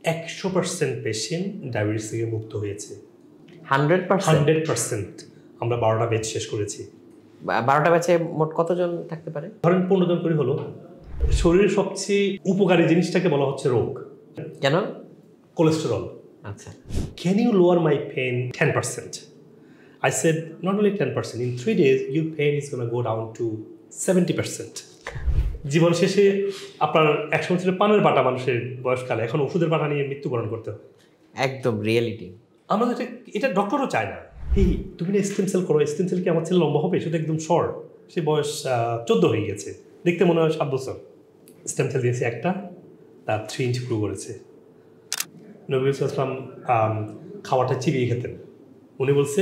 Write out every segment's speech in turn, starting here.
100% patient diabetes থেকে মুক্ত হয়েছে। 100%? আমরা 12টা ব্যাচ শেষ করেছি। 12টা ব্যাচে মোট কতজন থাকতে পারে? ধরেন 15 জন করে হলো। শরীরের সবচেয়ে উপকারী জিনিসটাকে বলা হচ্ছে রোগ। কেন? কোলেস্টেরল। আচ্ছা। Can you lower my pain 10%? I said not only 10%, in 3 days your pain is going to go down to 70%. জীবন শেষে আপনার একসময় ছিল পানের বাটা মানুষের বয়সকালে, এখন ওষুধের বাটা নিয়ে মৃত্যুবরণ করতে হয়। একদম রিয়েলিটি। আমাদের এটা ডক্টরও চায় না। তুমি না স্টেম সেল করো, স্টেম সেল কি আমার ছেলে লম্বা হবে? সেটা একদম শর্ট, সে বয়স 14 হয়ে গেছে, দেখতে মনে হয় 7 বছর। স্টেম সেল দিয়েছে একটা, তার 3 ইঞ্চি গ্রো করেছে। নবী ইসলাম খাওয়াটা চিবিয়ে খেতেন। উনি বলছে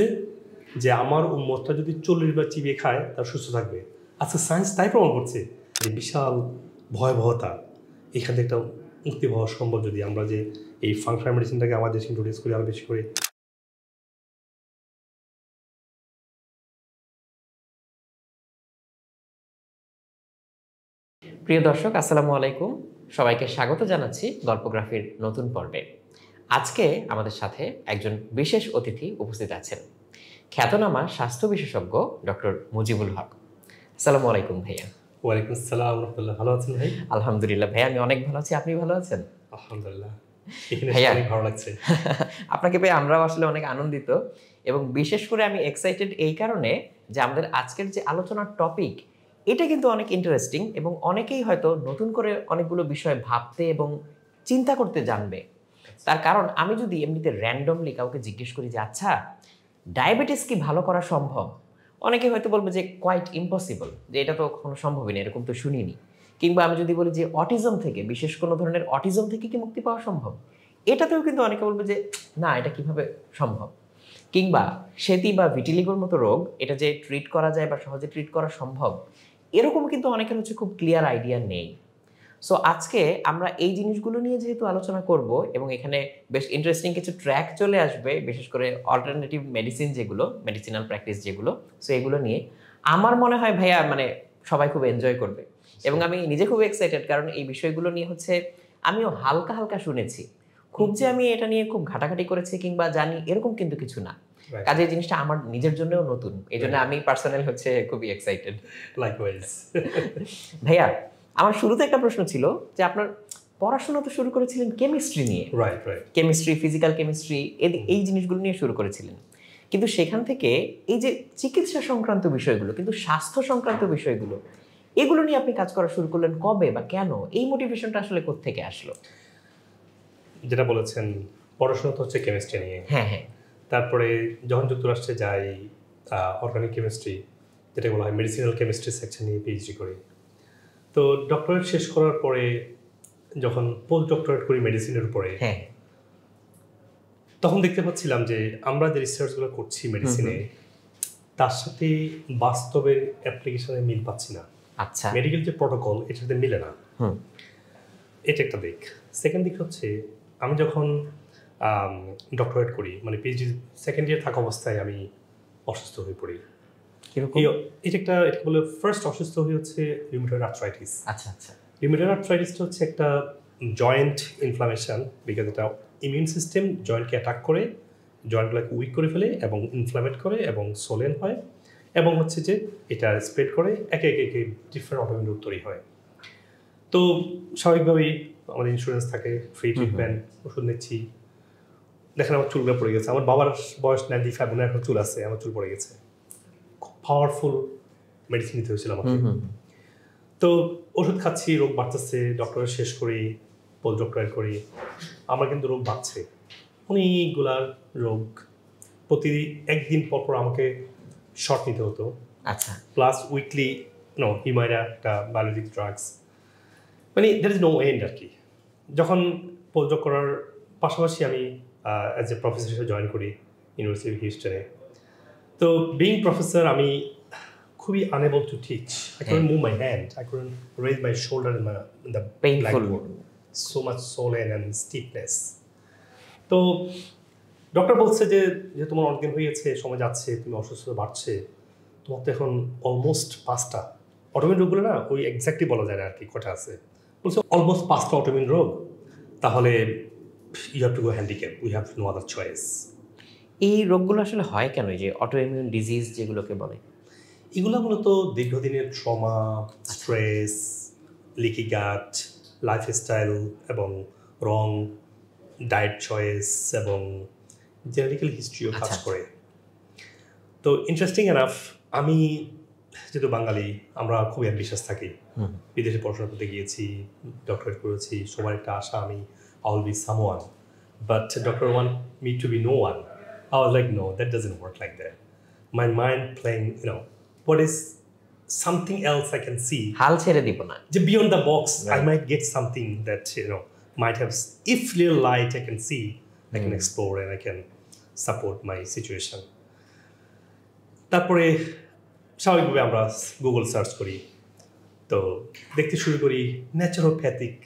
যে আমার উম্মতটা যদি 40 বার চিবিয়ে খায় তার সুস্থ থাকবে। আচ্ছা, সায়েন্স তাই প্রমাণ করছে যে বিশাল ভয়াবহতা এখান থেকে একটা মুক্তি পাওয়া সম্ভব যদি আমরা যে এই ফাংশনাল মেডিসিনটাকে আমাদের দেশে ইন্ট্রোডিউস করি আরও বেশি করে। প্রিয় দর্শক, আসসালামু আলাইকুম। সবাইকে স্বাগত জানাচ্ছি গল্পগ্রাফির নতুন পর্বে। আজকে আমাদের সাথে একজন বিশেষ অতিথি উপস্থিত আছেন, খ্যাতনামা স্বাস্থ্য বিশেষজ্ঞ ডক্টর মুজিবুল হক। আসসালামু আলাইকুম ভাইয়া। ওয়ালাইকুম আসসালাম রাহমাতুল্লাহ। ভালো আছেন ভাই? আলহামদুলিল্লাহ ভাইয়া, আমি অনেক ভালো আছি। আপনি ভালো আছেন? আলহামদুলিল্লাহ, ভাইয়া অনেক ভালো লাগছে। আপনাকে পেয়ে আমরাও আসলে অনেক আনন্দিত, এবং বিশেষ করে আমি এক্সাইটেড এই কারণে যে আমাদের আজকের যে আলোচনার টপিক এটা কিন্তু অনেক ইন্টারেস্টিং, এবং অনেকেই হয়তো নতুন করে অনেকগুলো বিষয় ভাবতে এবং চিন্তা করতে জানবে। তার কারণ আমি যদি এমনিতে র্যান্ডমলি কাউকে জিজ্ঞেস করি যে আচ্ছা ডায়াবেটিস কি ভালো করা সম্ভব, অনেকে হয়তো বলবে যে কোয়াইট ইম্পসিবল, যে এটা তো কখনো সম্ভবই না, এরকম তো শুনিনি। কিংবা আমি যদি বলি যে অটিজম থেকে, বিশেষ কোনো ধরনের অটিজম থেকে কি মুক্তি পাওয়া সম্ভব, এটাতেও কিন্তু অনেকে বলবে যে না, এটা কিভাবে সম্ভব। কিংবা সেতি বা ভিটিলিগোর মতো রোগ, এটা যে ট্রিট করা যায় বা সহজে ট্রিট করা সম্ভব, এরকম কিন্তু অনেকের হচ্ছে খুব ক্লিয়ার আইডিয়া নেই। সো আজকে আমরা এই জিনিসগুলো নিয়ে যেহেতু আলোচনা করব, এবং এখানে বেশ ইন্টারেস্টিং কিছু ট্র্যাক চলে আসবে, বিশেষ করে অল্টারনেটিভ মেডিসিন যেগুলো, মেডিসিনাল প্র্যাকটিস যেগুলো, সো এগুলো নিয়ে আমার মনে হয় ভাইয়া মানে সবাই খুব এনজয় করবে। এবং আমি নিজে খুব এক্সাইটেড, কারণ এই বিষয়গুলো নিয়ে হচ্ছে আমিও হালকা হালকা শুনেছি, খুব যে আমি এটা নিয়ে খুব ঘাটাঘাটি করেছি কিংবা জানি এরকম কিন্তু কিছু না। কাজে এই জিনিসটা আমার নিজের জন্যও নতুন, এই জন্য আমি পার্সোনাল হচ্ছে খুবই এক্সাইটেড। লাইকওয়াইজ। ভাইয়া, আমার শুরুতে একটা প্রশ্ন ছিল যে আপনার পড়াশোনা তো শুরু করেছিলেন কেমিস্ট্রি নিয়ে, right right, chemistry, physical chemistry, এই জিনিসগুলো নিয়ে শুরু করেছিলেন, কিন্তু সেখান থেকে এই যে চিকিৎসা সংক্রান্ত বিষয়গুলো, কিন্তু স্বাস্থ্য সংক্রান্ত বিষয়গুলো, এগুলো নিয়ে আপনি কাজ করা শুরু করলেন কবে বা কেন? এই মোটিভেশনটা আসলে কোত্থেকে আসলো? যেটা বলেছেন পড়াশোনা তো হচ্ছে কেমিস্ট্রি নিয়ে। হ্যাঁ হ্যাঁ। তারপরে যখন যুক্তরাষ্ট্রে যাই অর্গানিক কেমিস্ট্রি, যেটা বলা হয় মেডিসিনাল কেমিস্ট্রি সেকশন নিয়ে পিএইচডি করি। তো ডক্টরেট শেষ করার পরে যখন পোস্ট ডক্টরেট করি মেডিসিনের উপরে, হ্যাঁ, তখন দেখতে পাচ্ছিলাম যে আমরা যে রিসার্চগুলো করছি মেডিসিনে, তার সাথে বাস্তবের অ্যাপ্লিকেশনে মিল পাচ্ছি না। আচ্ছা, মেডিকেল যে প্রটোকল এটার সাথে মিলে না। এটা একটা দিক। সেকেন্ড দিক হচ্ছে আমি যখন ডক্টরেট করি, মানে পিএইচডি সেকেন্ড ইয়ার থাকা অবস্থায় আমি অসুস্থ হয়ে পড়ি। এটা বলে ফার্স্ট অসুস্থ হয়ে হচ্ছে রিউমেটয়েড আর্থ্রাইটিস। আচ্ছা আচ্ছা। রিউমেটয়েড আর্থ্রাইটিসটা হচ্ছে একটা জয়েন্ট ইনফ্লামেশন, বিকজ এটা ইমিউন সিস্টেম জয়েন্টকে অ্যাটাক করে, জয়েন্টগুলোকে উইক করে ফেলে এবং ইনফ্লামেট করে এবং সোলেন হয়, এবং হচ্ছে যে এটা স্প্রেড করে একে একে ডিফারেন্ট অটোইমিউন রোগ তৈরি হয়। তো স্বাভাবিকভাবেই আমাদের ইন্স্যুরেন্স থাকে, ফ্রি ট্রিটমেন্ট, ওষুধ নিচ্ছি। দেখেন আমার চুলগুলো পড়ে গেছে, আমার বাবার বয়স 95, ওনার এখন চুল আছে, আমার চুল পড়ে গেছে। খুব পাওয়ারফুল মেডিসিন নিতে হয়েছিল আমাকে। তো ওষুধ খাচ্ছি, রোগ বাড়তেছে, ডক্টরেট শেষ করি, পোস্ট ডক্টরেট করি, আমার কিন্তু রোগ বাড়ছে, অনেকগুলার রোগ। প্রতি একদিন পর পর আমাকে শট নিতে হতো। আচ্ছা, প্লাস উইকলি হিমায়রা একটা বায়োলজিক ড্রাগস, মানে দ্যাট ইজ নো এন্ড আর কি। যখন পোস্ট ডক করার পাশাপাশি আমি অ্যাজ এ প্রফেসর হিসেবে জয়েন করি ইউনিভার্সিটি অফ হিউস্টনে। তো বিং প্রফেসর আমি খুবই unable to teach. I couldn't move my hand. I couldn't raise my shoulder in the blackboard. So much swollen and stiffness. তো doctor বলছে যে তোমার অনেকদিন হয়েছে, সময় যাচ্ছে, তুমি অসুস্থতা বাড়ছে, তোমার তো এখন অলমোস্ট 5টা অটোমিউন রোগগুলো, না ওই এক্স্যাক্টলি বলা যায় না আর কি কটা আছে, বলছে অলমোস্ট 5টা অটোমিউন রোগ। তাহলে you have to go handicap. We have no other choice. এই রোগগুলো আসলে হয় কেন, যে অটোইমিউন ডিজিজ যেগুলোকে বলে? এগুলো মূলত দীর্ঘদিনের ট্রমা, স্ট্রেস, লিকি গাট, লাইফস্টাইল এবং রং ডায়েট চয়েস এবং জেনেটিক্যাল হিস্ট্রিও কাজ করে। তো ইন্টারেস্টিং এনাফ, আমি যেহেতু বাঙালি, আমরা খুবই অ্যাম্বিশাস থাকি। বিদেশে পড়াশোনা করতে গিয়েছি, ডক্টরেট করেছি, সবার একটা আশা আমি I will be someone, but doctor want me to be no one. I was like, no, that doesn't work like that. My mind playing, what is something else I can see? হাল ছেড়ে দিব না। Beyond the box, I might get something that, might have, if little light I can see, I can explore and I can support my situation. তারপরে স্বাভাবিকভাবে আমরা Google search করি, তো দেখতে শুরু করি naturopathic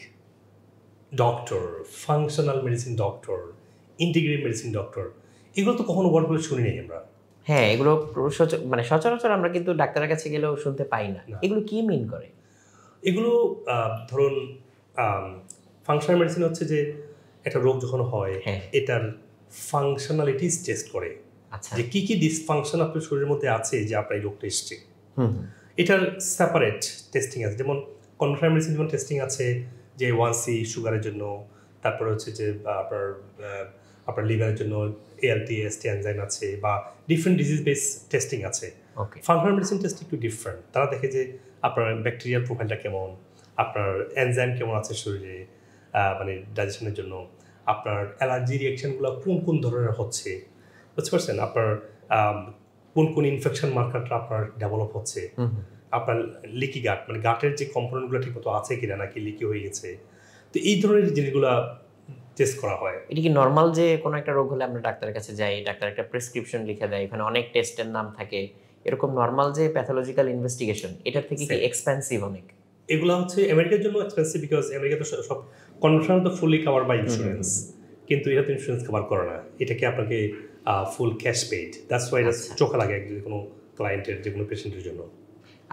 doctor, functional medicine doctor, integrative medicine doctor, এগুলো তো কখনো ওয়ার্ডগুলো শুনি নাই আমরা। হ্যাঁ, এগুলো মানে সচরাচর আমরা কিন্তু ডাক্তারের কাছে গেলেও শুনতে পাই না। এগুলো কি মিন করে? এগুলো ধরুন ফাংশনাল মেডিসিন হচ্ছে যে একটা রোগ যখন হয় এটার ফাংশনালিটিস টেস্ট করে, যে কি কি ডিসফাংশন আপনার শরীরের মধ্যে আছে যে আপনার এই রোগটা এসছে। এটার সেপারেট টেস্টিং আছে, যেমন কনভেনশনাল মেডিসিন যেমন টেস্টিং আছে যে 1C সুগারের জন্য, তারপরে হচ্ছে যে আপনার লিভারের জন্য ALT/AST এনজাইম আছে, বা ডিফারেন্ট ডিজিজ বেস টেস্টিং আছে। ফাংশনাল মেডিসিন টেস্ট একটু ডিফারেন্ট, তারা দেখে যে আপনার ব্যাকটেরিয়াল প্রোফাইলটা কেমন, আপনার এনজাইম কেমন আছে শরীরে, মানে ডাইজেশনের জন্য, আপনার অ্যালার্জি রিয়াকশনগুলো কোন কোন ধরনের হচ্ছে, বুঝতে পারছেন, আপনার কোন কোন ইনফেকশন মার্কারটা আপনার ডেভেলপ হচ্ছে, আপনার লিকি গাট মানে গাটের যে কম্পোনেন্টগুলো ঠিকমতো আছে কিনা, নাকি লিকি হয়ে গেছে। তো এই ধরনের জিনিসগুলো টেস্ট করা হয়। এটা কি নর্মাল যে কোনো একটা রোগ হলে আমরা ডাক্তারের কাছে যাই, ডাক্তার একটা প্রেসক্রিপশন লিখে দেয়, এখানে অনেক টেস্টের নাম থাকে, এরকম নর্মাল যে প্যাথোলজিক্যাল ইনভেস্টিগেশন এটার থেকে কি এক্সপেন্সিভ অনেক? এগুলো হচ্ছে আমেরিকার জন্য এক্সপেন্সিভ, বিকজ আমেরিকাতে সব কনভেনশনাল তো ফুললি কভার বাই ইন্স্যুরেন্স, কিন্তু এটা তো ইন্স্যুরেন্স কভার করে না, এটাকে আপনাকে full cash paid. That's why এটা চোখে লাগে যে কোনো ক্লায়েন্টের, যে কোনো পেশেন্টের জন্য।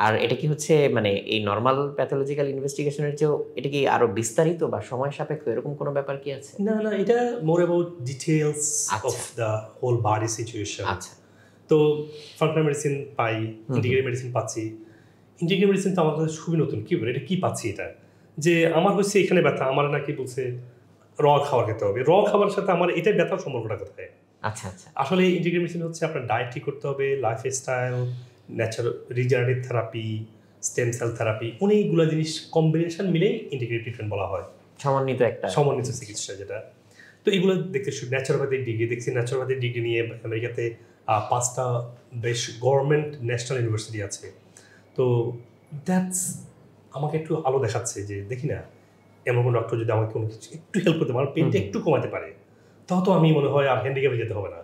আর এটা কি হচ্ছে মানে এই নর্মাল প্যাথোলজিক্যাল ইনভেস্টিগেশনের চেয়েও এটা কি আরো বিস্তারিত বা সময় সাপেক্ষ, এরকম কোনো ব্যাপার কি আছে? না, এটা more about details of the whole body situation. আচ্ছা, তো ফাংশনাল মেডিসিন পাই, ইন্টিগ্রেটিভ মেডিসিন পাচ্ছি। ইন্টিগ্রেটিভ মেডিসিন তো আমার কাছে খুবই নতুন, কি বলে এটা কি পাচ্ছি, এটা যে আমার হচ্ছে এখানে ব্যথা, আমার নাকি বলছে র খাবার খেতে হবে, র খাবারের সাথে আমার এটাই ব্যথার সম্পর্কটা কোথায়? আচ্ছা, আসলে ইন্টিগ্রেটিভ মেডিসিন হচ্ছে আপনার ডায়েট ঠিক করতে হবে, lifestyle, natural regenerative therapy, stem cell therapy, অনেকগুলো জিনিস কম্বিনেশন মিলেই ইন্টিগ্রেটিভ ট্রিটমেন্ট বলা হয়, সমন্বিত চিকিৎসা যেটা। তো এগুলো দেখতে ন্যাচারোপ্যাথিক ডিগ্রি দেখছি, ন্যাচারোপ্যাথিক ডিগ্রি নিয়ে আমেরিকাতে 5টা বেশ গভর্নমেন্ট ন্যাশনাল ইউনিভার্সিটি আছে। তো দ্যাটস আমাকে একটু আলো দেখাচ্ছে যে দেখি না, এমন কোনো ডক্টর যদি আমাকে কোনো কিছু একটু হেল্প করতে পারে, পেনটা একটু কমাতে পারে, তাও তো আমি মনে হয় আর হ্যান্ডিক্যাপে যেতে হবে না।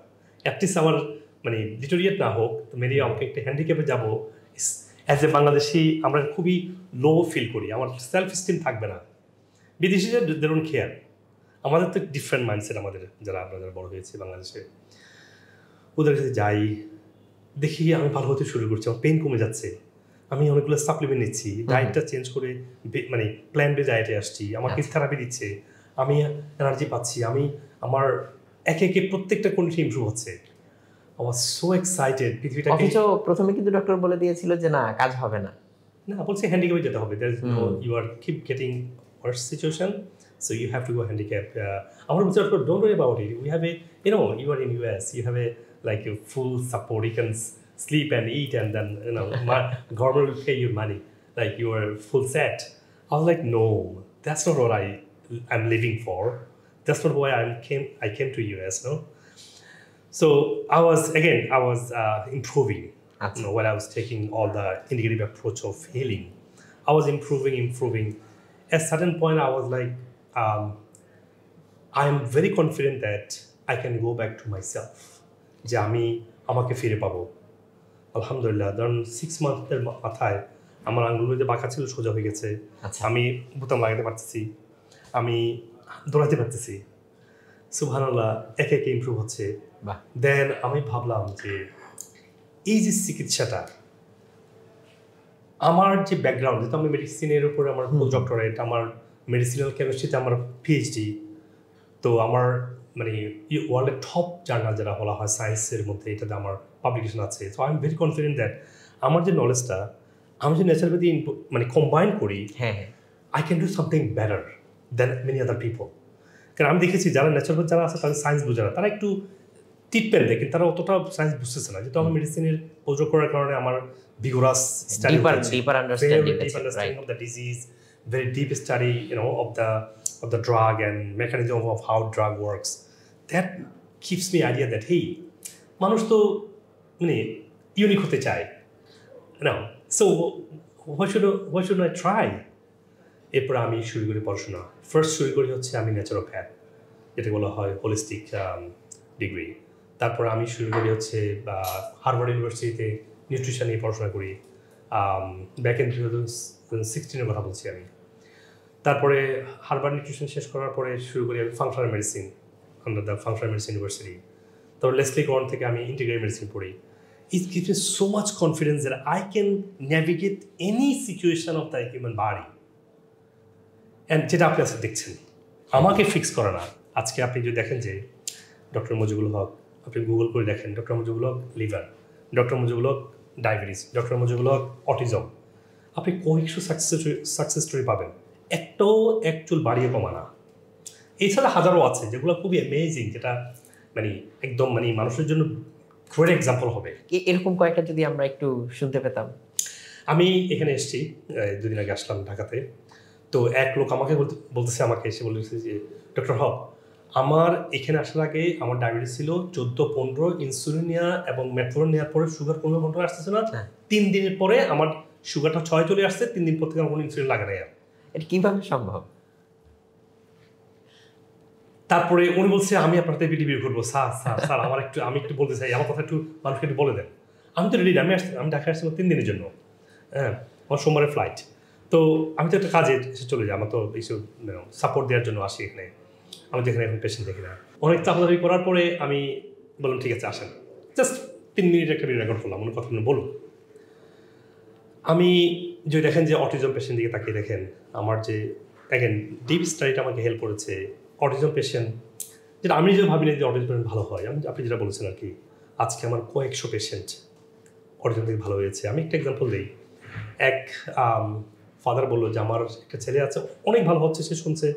অ্যাটলিস্ট আমার মানে ডিটোরিয়েট না হোক, তো মেবি আমাকে একটা হ্যান্ডিক্যাপে যাবো। অ্যাজ এ বাংলাদেশি আমরা খুবই লো ফিল করি, আমার সেলফ স্টিম থাকবে না। বিদেশিদের দে ডোন্ট কেয়ার, আমাদের তো ডিফারেন্ট মাইন্ডসেট, আমাদের যারা আমরা যারা বড় হয়েছে বাংলাদেশে, ওদের কাছে যাই, দেখি আমি ভালো হতে শুরু করছি, আমার পেন কমে যাচ্ছে, আমি অনেকগুলো সাপ্লিমেন্ট নিচ্ছি, ডায়েটটা চেঞ্জ করে মানে প্ল্যান বে ডায়েটে আসছি, আমাকে থেরাপি দিচ্ছে, আমি এনার্জি পাচ্ছি, আমি আমার একে একে প্রত্যেকটা কন্ডিশন ইমপ্রুভ হচ্ছে। I was so excited পৃথিবীটাকে। অথচ প্রথমে কিন্তু ডক্টর বলে দিয়েছিল যে না, কাজ হবে না। না, বলছে হ্যান্ডিক্যাপে যেতে হবে, there is no, you are keep getting worse situation, so you have to go handicap. আমরা বলছি don't worry about it, we have a, you are in US, you have a like a full support, you can sleep and eat, and then government will pay you money, like you are full set. I was like, no, that's not what I'm living for, that's not why I came to US, no. So I was improving. When I was taking all the integrative approach of healing, I was improving. At a certain point, I was like, I am very confident that I can go back to myself. যে আমি আমাকে ফিরে পাবো। আলহামদুলিল্লাহ, ধরুন 6 মান্থের মাথায় আমার আঙ্গুল যে বাঁকা ছিল সোজা হয়ে গেছে, আমি বোতাম লাগাতে পারতেছি, আমি দৌড়াতে পারতেছি, সুবহানাল্লাহ, একে একে ইমপ্রুভ হচ্ছে। দেন আমি ভাবলাম যে এই যে চিকিৎসাটা, আমার যে ব্যাকগ্রাউন্ড, যেহেতু আমি মেডিসিনের উপরে আমার পোস্ট ডক্টরেট, আমার মেডিসিনাল কেমিস্ট্রিতে আমার PhD, তো আমার মানে ওয়ার্ল্ডের টপ জার্নাল যারা বলা হয় সায়েন্সের মধ্যে, এটাতে আমার পাবলিকেশন আছে। So I am very confident that আমার যে নলেজটা আমি যে ন্যাচারোপ্যাথি মানে কম্বাইন করি, I can do something better than many other people. কারণ আমি দেখেছি যারা ন্যাচারোপ্যাথ যারা আছে তাদের সায়েন্স বোঝে না, তারা একটু ট্রিটমেন্ট দেয় কিন্তু তারা অতটা সায়েন্স বুঝতেছে না। যেহেতু আমার মেডিসিনের পোস্টডক করার কারণে আমার vigorous study, deeper understanding of the disease, very deep study, of the drug and mechanism of how drug works. That gives me idea that hey, মানুষ তো মানে ইউনিক হতে চায়, so what should I try? এরপর আমি শুরু করি পড়াশোনা। ফার্স্ট শুরু করি হচ্ছে আমি ন্যাচারোপ্যাথ, যেটা বলা হয় হোলিস্টিক ডিগ্রি। তারপর আমি শুরু করি হচ্ছে হার্ভার্ড ইউনিভার্সিটিতে নিউট্রিশন নিয়ে পড়াশোনা করি, ব্যাক ইন 2016-এর কথা বলছি আমি। তারপরে হার্ভার্ড নিউট্রিশন শেষ করার পরে শুরু করি আমি functional medicine under the functional medicine university. তারপর লেসলি গর্ন থেকে আমি ইন্টিগ্রেটেড মেডিসিন পড়ি। It gives me so much confidence that I can navigate any situation of the human body. And যেটা আপনি আজকে দেখছেন আমাকে ফিক্স করে না। আজকে আপনি যদি দেখেন যে ডক্টর মজিবুল হক, আপনি গুগল করে দেখেন ডক্টর মজিবুল হক লিভার, ডক্টর মজিবুল হক ডায়াবেটিস, ডক্টর মজিবুল হক অটিজম, আপনি কয়েকশো সাকসেস স্টোরি পাবেন, একটাও অ্যাকচুয়াল বাড়িয়ে কমানা। এছাড়া হাজারও আছে যেগুলো খুবই অ্যামেজিং, যেটা মানে একদম মানে মানুষের জন্য গ্রেট এক্সাম্পল হবে। এরকম কয়েকটা যদি আমরা একটু শুনতে পেতাম। আমি এখানে এসেছি, দুদিন আগে আসলাম ঢাকাতে। তো এক লোক আমাকে বলতেছে, আমাকে এসে বলতেছে যে ডক্টর হক, আমার এখানে আসার আগে আমার ডায়াবেটিস ছিল 14-15, ইনসুলিন নেওয়া এবং মেটফর্মিন নেওয়ার পরে সুগার কোনো কন্ট্রোল আসতেছে না। 3 দিনের পরে আমার সুগারটা 6 চলে আসছে, 3 দিন পর থেকে আমার কোনো ইনসুলিন লাগে না। এটা কীভাবে সম্ভব? তারপরে উনি বলছে আমি আপনার থেকে ভিডিও করবো। স্যার স্যার স্যার আমি একটু বলতে চাই, আমার কথা একটু মানুষকে একটু বলে দেন। আমি তো রেডি, আমি ঢাকা আসছি 3 দিনের জন্য। হ্যাঁ, আমার সোমবারের ফ্লাইট। তো আমি তো একটা কাজে এসে চলে যাই, আমার তো এইসব সাপোর্ট দেওয়ার জন্য আসি এখানে। আমি যেখানে এখন পেশেন্ট দেখি না। অনেক চাপাচাপি করার পরে আমি বললাম ঠিক আছে আসেন, জাস্ট 3 মিনিট একটা ভিডিও রেকর্ড করলাম, অনেক কথা বলুন। আমি যদি দেখেন যে অটিজম পেশেন্ট দিকে তাকিয়ে দেখেন, আমার যে অ্যাগেন ডিপ স্টাডিটা আমাকে হেল্প করেছে। অটিজম পেশেন্ট যেটা আমি নিজেও ভাবি না যে অটিজম পেশেন্ট ভালো হয়, আপনি যেটা বলেছেন আর কি, আজকে আমার কয়েকশো পেশেন্ট অটিজম থেকে ভালো হয়েছে। আমি একটা এক্সাম্পল দিই। এক ফাদার বললো যে আমার একটা ছেলে আছে, অনেক ভালো হচ্ছে, সে শুনছে।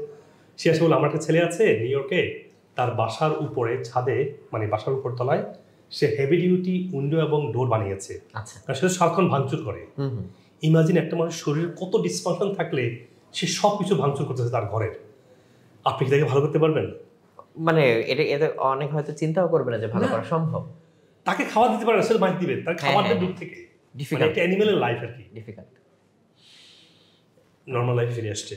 সে আসে বললো আমার একটা ছেলে আছে নিউ ইয়র্কে, তার বাসার উপরে ছাদে মানে বাসার উপর তলায় সে হেভি ডিউটি উইন্ডো এবং ডোর বানিয়েছে। কারণ সে সারাক্ষণ ভাঙচুর করে। ইমাজিন একটা মানুষের শরীরে কত ডিসফাংশন থাকলে সে সব কিছু ভাঙচুর করতেছে তার ঘরের। আপনি কি তাকে ভালো করতে পারবেন? মানে এটা অনেক হয়তো চিন্তাও করবে না যে ভালো করা সম্ভব। তাকে খাবার দিতে পারে, সে মাইক দিবেন, তার খাবার দেন দূর থেকে। একটা অ্যানিমেলের লাইফ আর কি, ডিফিকাল্ট। নর্মাল লাইফে ফিরে আসছে।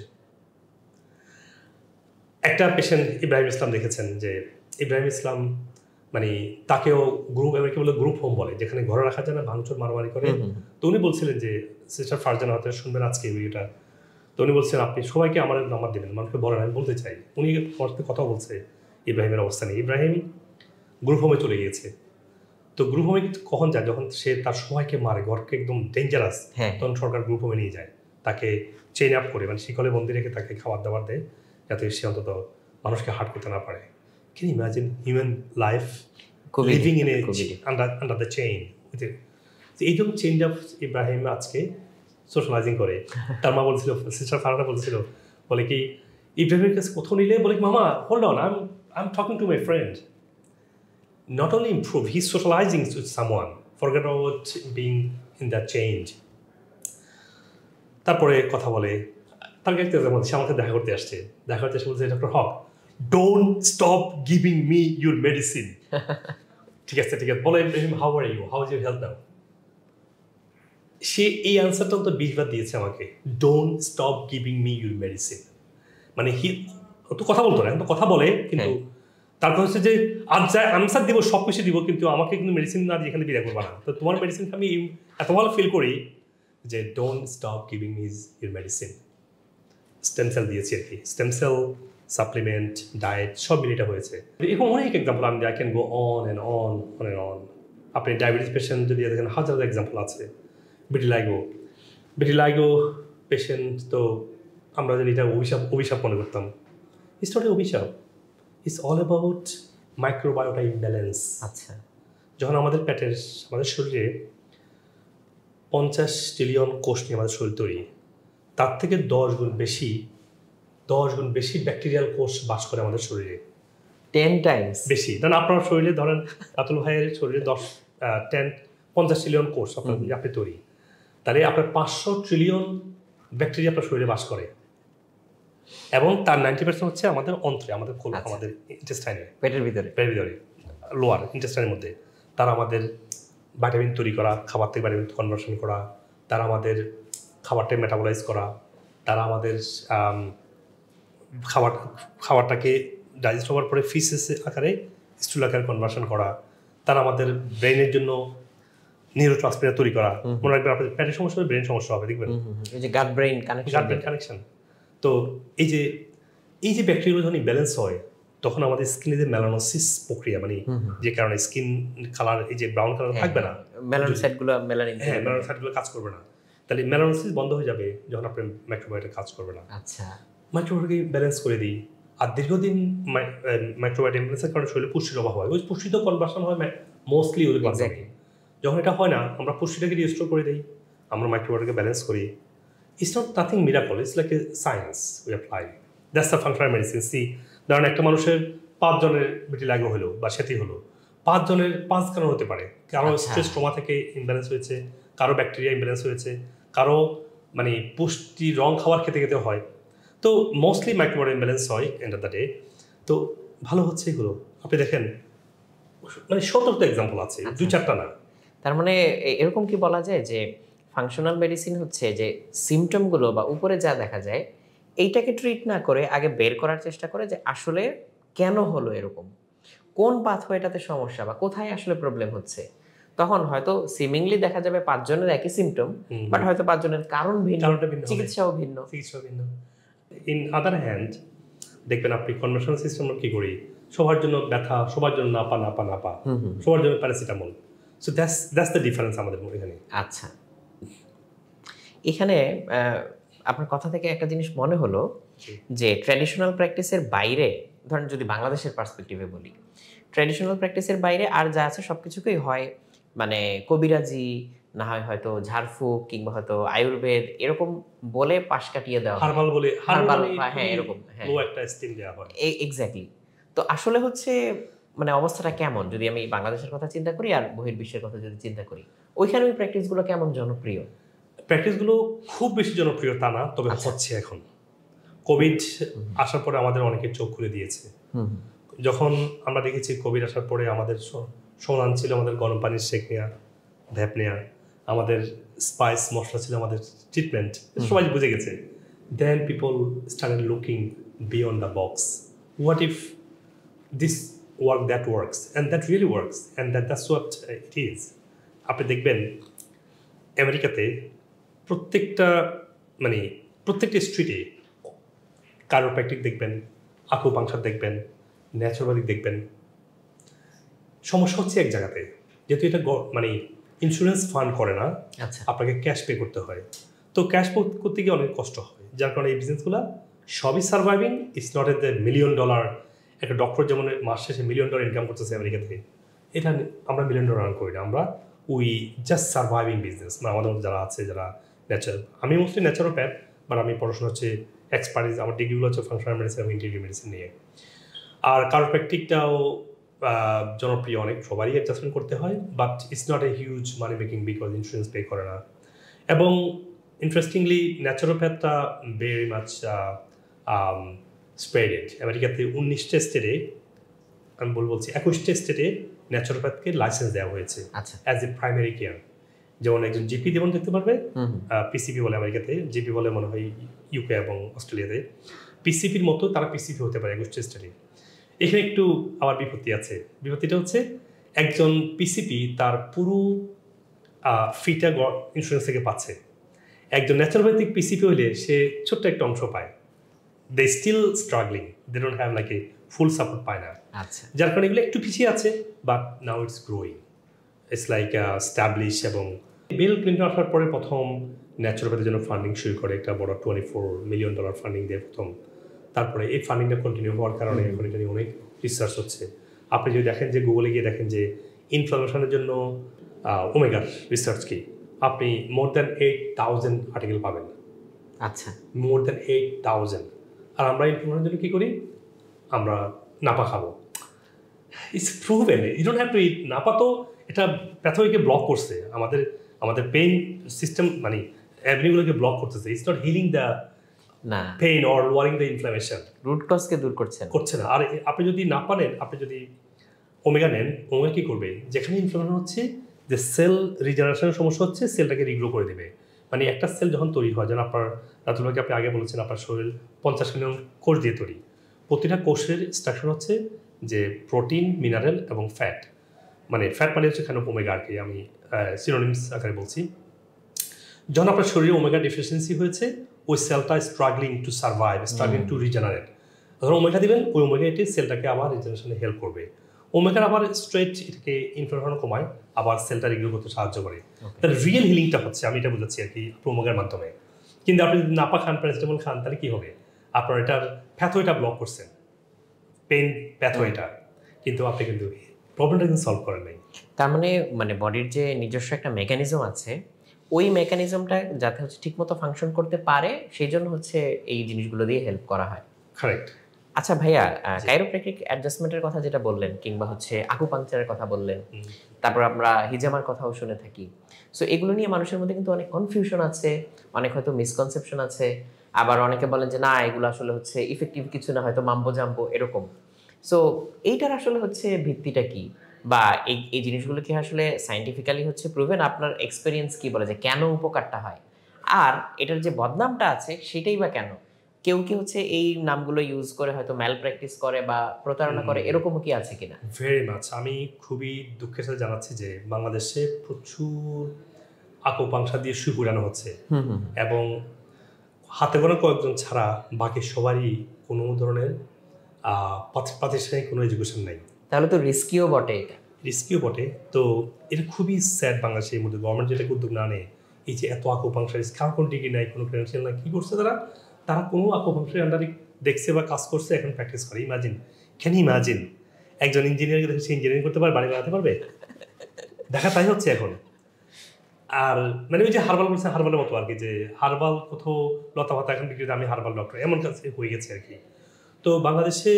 একটা পেশেন্ট ইব্রাহিম ইসলাম দেখেছেন, যে ইব্রাহিম ইসলাম মানে তাকেও গ্রুপ, এমনকি বলে গ্রুপ হোম বলে, যেখানে ঘরে রাখা যায় না, ভাঙচুর মারামারি করে। তো উনি বলছিলেন যে সিস্টার ফারজানা হয়তো শুনবেন আজকে এই ভিডিওটা। তো উনি বলছেন আপনি সবাইকে আমার নাম্বার দেবেন, মানুষকে বলেন, আমি বলতে চাই। উনি আমার সাথে কথা বলছে ইব্রাহিমের অবস্থা নেই। ইব্রাহিম গ্রুপ হোমে চলে গিয়েছে। তো গ্রুপ হোমে কখন যায়? যখন সে তার সবাইকে মারে, ঘরকে একদম ডেঞ্জারাস, তখন সরকার গ্রুপ হোমে নিয়ে যায়, তাকে চেইন আপ করে মানে শিকলে বন্দি রেখে তাকে খাবার দাবার দেয়, যাতে সে অন্তত মানুষকে হার্ট করতে না পারে। Can you imagine human life living in under the chain? এই জন্য চেঞ্জ অফ ইব্রাহিম আজকে সোশ্যালাইজিং করে। তার মা বলছিল, সিস্টার ফারহানা বলছিল, বলে কি ইব্রাহিমের কাছে কোথাও নিলে বলে মামা hold on, I am talking to my friend. Not only improve, he's socializing with someone. Forget about being in that change. তারপরে কথা বলে, তার কাছে সে আমাকে দেখা করতে আসছে। দেখা করতে এসে বলছে doctor Haque, don't stop giving me your medicine. ঠিক আছে ঠিক আছে, বলে how are you, how is your health now. সে এই আনসারটা তো 20 বার দিয়েছে আমাকে, don't stop giving me your medicine. মানে তো কথা বলতো না, এখন তো কথা বলে, কিন্তু তারপর হচ্ছে যে আনসার দিব, সব কিছু দিব, কিন্তু আমাকে কিন্তু মেডিসিন না দিয়ে এখানে বিদায় করবো না। তো তোমার মেডিসিন আমি এত ভালো ফিল করি যে don't stop giving me your medicine. Stem cell দিয়েছি আর কি, স্টেম সেল সাপ্লিমেন্ট, ডায়েট সব মিলিটা হয়েছে। এরকম অনেক এক্সাম্পল আমি I can go on and on on and on. আপনি ডায়াবেটিস পেশেন্ট যদি দেখেন, হাজার এক্সাম্পল আছে। বিটিলাইগো পেশেন্ট তো আমরা যদি এটা অভিশাপ মনে করতাম, ইটস নট এ অভিশাপ, it's all about microbiota imbalance. আচ্ছা, যখন আমাদের শরীরে 50 ট্রিলিয়ন কোষ নিয়ে আমাদের শরীর তৈরি, তার থেকে 10 গুণ বেশি ব্যাকটেরিয়াল কোষ বাস করে আমাদের শরীরে। 10 টাইমস বেশি। ধরেন আপনার শরীরে, ধরেন রাতুল ভাইয়ের শরীরে 50 ট্রিলিয়ন কোষ আপনি তৈরি, তাহলে আপনার 500 ট্রিলিয়ন ব্যাকটেরিয়া আপনার শরীরে বাস করে, এবং তার 90% হচ্ছে আমাদের অন্ত্রে, আমাদের আমাদের ইন্টেস্টাইনে, পেটের ভিতরে লোয়ার ইন্টেস্টাইনের মধ্যে। তারা আমাদের ভাইটামিন তৈরি করা, খাবার থেকে ভাইটামিন কনভার্সন করা, তারা আমাদের খাবারটাকে মেটাবলাইজ করা, তারা আমাদের খাবারটাকে ডাইজেস্ট হওয়ার পরে ফিসেস আকারে স্টুল আকারে কনভার্সন করা, তারা আমাদের ব্রেনের জন্য নিউরো ট্রান্সমিটার তৈরি করা। মনে রাখবেন আপনাদের পেটের সমস্যা হবে, ব্রেন সমস্যা হবে, দেখবেন গাট ব্রেন কানেকশন। তো এই যে ব্যাকটেরিয়াগুলো যখন ব্যালেন্স হয়, তখন আমাদের স্কিনে যে মেলানোসিস প্রক্রিয়া, মানে যে কারণে স্কিন কালার, এই যে ব্রাউন কালার থাকবে না, মেলানোসাইটগুলো কাজ করবে না, তাহলে মেলানোসিস বন্ধ হয়ে যাবে যখন আপনার মাইক্রোবায়োটা কাজ করবে না। আচ্ছা, মাইক্রোবায়োটাকে ব্যালেন্স করে দিই। আর দীর্ঘদিন মাইক্রোবায়োটা ইমব্যালেন্সের কারণে শরীরে পুষ্টির অভাব হয়, ওই পুষ্টি তো কনভার্সন হয় মোস্টলি ওদের মাধ্যমে। যখন এটা হয় না, আমরা পুষ্টিটাকে রিস্টোর করে দিই, আমরা মাইক্রোবায়োটাকে ব্যালেন্স করি। It's not nothing miracle, it's like a science we apply. That's the functional medicine. See, ধরেন একটা মানুষের 5 জনের ভিটিলিগো হলো বা সেটি হলো, 5 জনের 5 কারণ হতে পারে। কারো স্ট্রেস ট্রমা থেকে ইমব্যালেন্স হয়েছে, কারো ব্যাকটেরিয়া ইমব্যালেন্স হয়েছে, কারো মানে পুষ্টি রং খাবার খেতে খেতে হয়। তো মোস্টলি মাইক্রোবায়োটা ইমব্যালেন্স হয় এন্ড অফ দ্য ডে। তো ভালো হচ্ছে এগুলো, আপনি দেখেন মানে শতটা এক্সাম্পল আছে, 2-4টা না। তার মানে এরকম কি বলা যায় যে ফাংশনাল মেডিসিন হচ্ছে যে সিমটমগুলো বা উপরে যা দেখা যায় এইটাকে ট্রিট না করে আগে বের করার চেষ্টা করে যে আসলে কেন হলো এরকম, কোন পাথওয়েটাতে সমস্যা বা কোথায় আসলে প্রবলেম হচ্ছে। তখন হয়তো সিমিংলি দেখা যাবে 5 জনের একই সিমটম, বাট হয়তো 5 জনের কারণ ভিন্ন, চিকিৎসাও ভিন্ন। ইন আদার হ্যান্ড দেখবেন আপনি কনভার্সন সিস্টেম কি করি, সবার জন্য ব্যথা, সবার জন্য নাপা, সবার জন্য paracetamol. So that's the difference আমাদের এখানে। আচ্ছা, এখানে আপনার কথা থেকে একটা জিনিস মনে হলো যে ট্র্যাডিশনাল প্র্যাকটিসের বাইরে, ধরেন যদি বাংলাদেশের পার্সপেক্টিভে বলি, ট্র্যাডিশনাল প্র্যাকটিসের বাইরে আর যা আছে সব কিছুকেই হয় মানে কবিরাজি, না হয় হয়তো ঝাড়ফুঁক, কিংবা হয়তো আয়ুর্বেদ এরকম বলে পাশ কাটিয়ে দেওয়া, হার্বাল, হ্যাঁ এরকম, হ্যাঁ একটা স্টিম দেওয়া হয়। এক্স্যাক্টলি। তো আসলে হচ্ছে মানে অবস্থাটা কেমন যদি আমি বাংলাদেশের কথা চিন্তা করি আর বহির্বিশ্বের কথা যদি চিন্তা করি, ওইখানে ওই প্র্যাকটিসগুলো কেমন জনপ্রিয়? প্র্যাকটিসগুলো খুব বেশি জনপ্রিয় তা না, তবে হচ্ছে এখন। কোভিড আসার পরে আমাদের অনেকের চোখ খুলে দিয়েছে। যখন আমরা দেখেছি কোভিড আসার পরে আমাদের সমাধান ছিল আমাদের গরম পানির সেক নেওয়া, ভ্যাপ নেওয়া, আমাদের স্পাইস মশলা ছিল আমাদের ট্রিটমেন্ট, সবাই বুঝে গেছে। Then people started looking beyond the box, what if this work, that works, and that really works, and that's what it is. আপনি দেখবেন আমেরিকাতে প্রত্যেকটা স্ট্রিটে কারোপ্র্যাকটিক দেখবেন, আকুপাংশার দেখবেন, ন্যাচুরোপ্যাথিক দেখবেন। সমস্যা হচ্ছে এক জায়গাতে, যেহেতু এটা ইন্স্যুরেন্স ফান্ড করে না, আপনাকে ক্যাশ পে করতে হয়। তো ক্যাশ পে করতে গিয়ে অনেক কষ্ট হয়, যার কারণে এই বিজনেসগুলো সবই surviving. It's not a $1 million. একটা ডক্টর যেমন মাস শেষে $1 মিলিয়ন ইনকাম করতেছে আমেরিকাতে, এটা আমরা $1 মিলিয়ন আর্ন করি না, আমরা উই জাস্ট সার্ভাইভিং বিজনেস। আমাদের মধ্যে যারা আছে, যারা আমি মোস্টলি ন্যাচারোপ্যাথ, বাট আমি পড়াশোনা হচ্ছে এক্সপার্টিস, আমার ডিগ্রিগুলো হচ্ছে ফাংশনাল মেডিসিন এবং ইন্টিগ্রেটিভ মেডিসিন নিয়ে। আর কারোপ্র্যাকটিকটাও জনপ্রিয়, অনেক সবারই অ্যাডজাস্টমেন্ট করতে হয়, but it's not a huge money making because insurance pay করে না। এবং ইন্টারেস্টিংলি ন্যাচারোপ্যাথটা ভেরি মাচ স্প্রেডেড। আমেরিকাতে 19টা স্টেটে, আমি বলছি 21টা স্টেটে ন্যাচারোপ্যাথকে লাইসেন্স দেওয়া হয়েছে অ্যাজ এ প্রাইমারি কেয়ার। যেমন একজন জিপি যেমন দেখতে পারবে, পিসিপি বলে আমেরিকাতে, জিপি বলে মনে হয় ইউকে এবং অস্ট্রেলিয়াতে। পিসিপির মতো তারা পিসিপি হতে পারে 21টা স্টেটে। এখানে একটু আবার বিপত্তি আছে। বিপত্তিটা হচ্ছে একজন পিসিপি তার পুরো ফিটা ইন্স্যুরেন্স থেকে পাচ্ছে। একজন ন্যাচারোপ্যাথিক পিসিপি হইলে সে ছোট্ট একটা অংশ পায়। They still struggling, they don't have like a full support পায় না। যার কারণে এগুলো একটু পিছিয়ে আছে, but now it's growing, it's like establish. এবং বিল ক্লিন্টন আসার পরে প্রথম ন্যাচারোপ্যাথির জন্য ফান্ডিং শুরু করে, একটা বড় $24 মিলিয়ন ফান্ডিং দিয়ে প্রথম। তারপরে এই ফান্ডিংটা কন্টিনিউ হওয়ার কারণে এখন এটা নিয়ে অনেক রিসার্চ হচ্ছে। আপনি যদি দেখেন যে গুগলে গিয়ে দেখেন যে ইনফ্লামেশনের জন্য ওমেগার রিসার্চ কি, আপনি মোর দ্যান 8,000 আর্টিকেল পাবেন। আচ্ছা, মোর দ্যান 8,000। আর আমরা ইনফ্লামেশনের জন্য কী করি, আমরা নাপা খাবো। It's proven, you don't have to eat. Napa তো এটা প্যাথোইকে ব্লক করছে, আমাদের পেইন সিস্টেম মানে অ্যাভিনিউগুলোকে ব্লক করতেছে। ইটস নট হিলিং দ্য না pain or lowering the inflammation, root কজকে দূর করছে না। আর আপনি যদি নাপা নেন, আপনি যদি ওমেগা নেন, ওমেগা কী করবে, যেখানে ইনফ্লামেশন হচ্ছে, যে সেল রিজেনারেশনের সমস্যা হচ্ছে, সেলটাকে রিগ্রো করে দেবে। মানে একটা সেল যখন তৈরি হয়, যেন আপনার রাতুল ভাইকে আপনি আগে বলেছেন আপনার শরীর 50 মিলিয়ন কোষ দিয়ে তৈরি। প্রতিটা কোষের স্ট্রাকচার হচ্ছে যে প্রোটিন, মিনারেল এবং ফ্যাট। মানে ফ্যাট মানে হচ্ছে এখানে ওমেগা, আর কি আমি সিনোনিমস আকারে বলছি। যখন আপনার শরীরে ওমেগা ডেফিসিয়েন্সি হয়েছে, ওই সেলটা struggling to survive, struggling to regenerate, যখন ওমেগা দিবেন, ওই ওমেগা এটি সেলটাকে আবার রিজেনারেশনে হেল্প করবে। ওমেগার আবার স্ট্রেট এটাকে ইনফ্লামেশন কমায়, আবার সেলটা রিগ্রো করতে সাহায্য করে। তার রিয়েল হিলিংটা হচ্ছে, আমি এটা বুঝাচ্ছি আর কি, ওমেগার মাধ্যমে। কিন্তু আপনি যদি নাপা খান, প্যারাসিটামল খান, তাহলে কী হবে, আপনার এটার প্যাথোয়েটা ব্লক করছেন, পেন প্যাথোয়েটা, কিন্তু আপনি কিন্তু প্রবলেমটা কিন্তু সলভ করেন নাই। তার মানে বডির যে নিজস্ব একটা মেকানিজম আছে, ওই মেকানিজমটা যাতে হচ্ছে ঠিকমতো ফাংশন করতে পারে, সেই জন্য হচ্ছে এই জিনিসগুলো দিয়ে হেল্প করা হয়। কারেক্ট। আচ্ছা ভাইয়া, কাইরোপ্র্যাকটিক অ্যাডজাস্টমেন্টের কথা যেটা বললেন, কিংবা হচ্ছে আকুপাংচারের কথা বললেন, তারপর আমরা হিজামার কথাও শুনে থাকি। সো এগুলো নিয়ে মানুষের মধ্যে কিন্তু অনেক কনফিউশন আছে, অনেক হয়তো মিসকনসেপশন আছে। আবার অনেকে বলেন যে না, এগুলো আসলে হচ্ছে ইফেক্টিভ কিছু না, হয়তো মাম্বো জাম্বো এরকম। সো এইটার আসলে হচ্ছে ভিত্তিটা কি, বা এই জিনিসগুলো কি আসলে সায়েন্টিফিক্যালি হচ্ছে প্রুভেন? আপনার এক্সপেরিয়েন্স কি বলে যে কেন উপকারটা হয়, আর এটার যে বদনামটা আছে সেটাই বা কেন? কেউ কি হচ্ছে এই নামগুলো ইউজ করে হয়তো ম্যাল প্র্যাকটিস করে বা প্রতারণা করে, এরকমও কি আছে কিনা? Very much. আমি খুবই দুঃখের সাথে জানাচ্ছি যে বাংলাদেশে প্রচুর আকুপাংশা দিয়ে শুই পুরানো হচ্ছে, এবং হাতে গোনা কয়েকজন ছাড়া বাকি সবারই কোনো ধরনের প্রাতিষ্ঠানিক কোনো এডুকেশন নাই। তাহলে তো রিস্কিও বটে। এটা রিস্কিও বটে। তো এটা খুবই স্যাড বাংলাদেশের মধ্যে গভর্নমেন্ট যেটাকে উদ্যোগ না নেয়। এই যে এত আকুপাংশার, কারণ কোনো ডিগ্রি নাই, কোনো ক্রেডেনশিয়াল নাই, কী করছে তারা কোনো আকুপাংশার আন্ডারে দেখছে বা কাজ করছে, এখন প্র্যাকটিস করে। ইমাজিন একজন ইঞ্জিনিয়ারকে দেখে সে ইঞ্জিনিয়ারিং করতে পারবে, বাড়ি বানাতে পারবে? দেখা তাই হচ্ছে এখন। আর মানে ওই যে হার্বাল বলছে, হার্বালের মতো আর কি, যে হার্বাল কোথাও লতা পাতা এখন বিক্রি, আমি হার্বাল ডক্টর, এমন কাছে হয়ে গেছে আর কি। তো বাংলাদেশে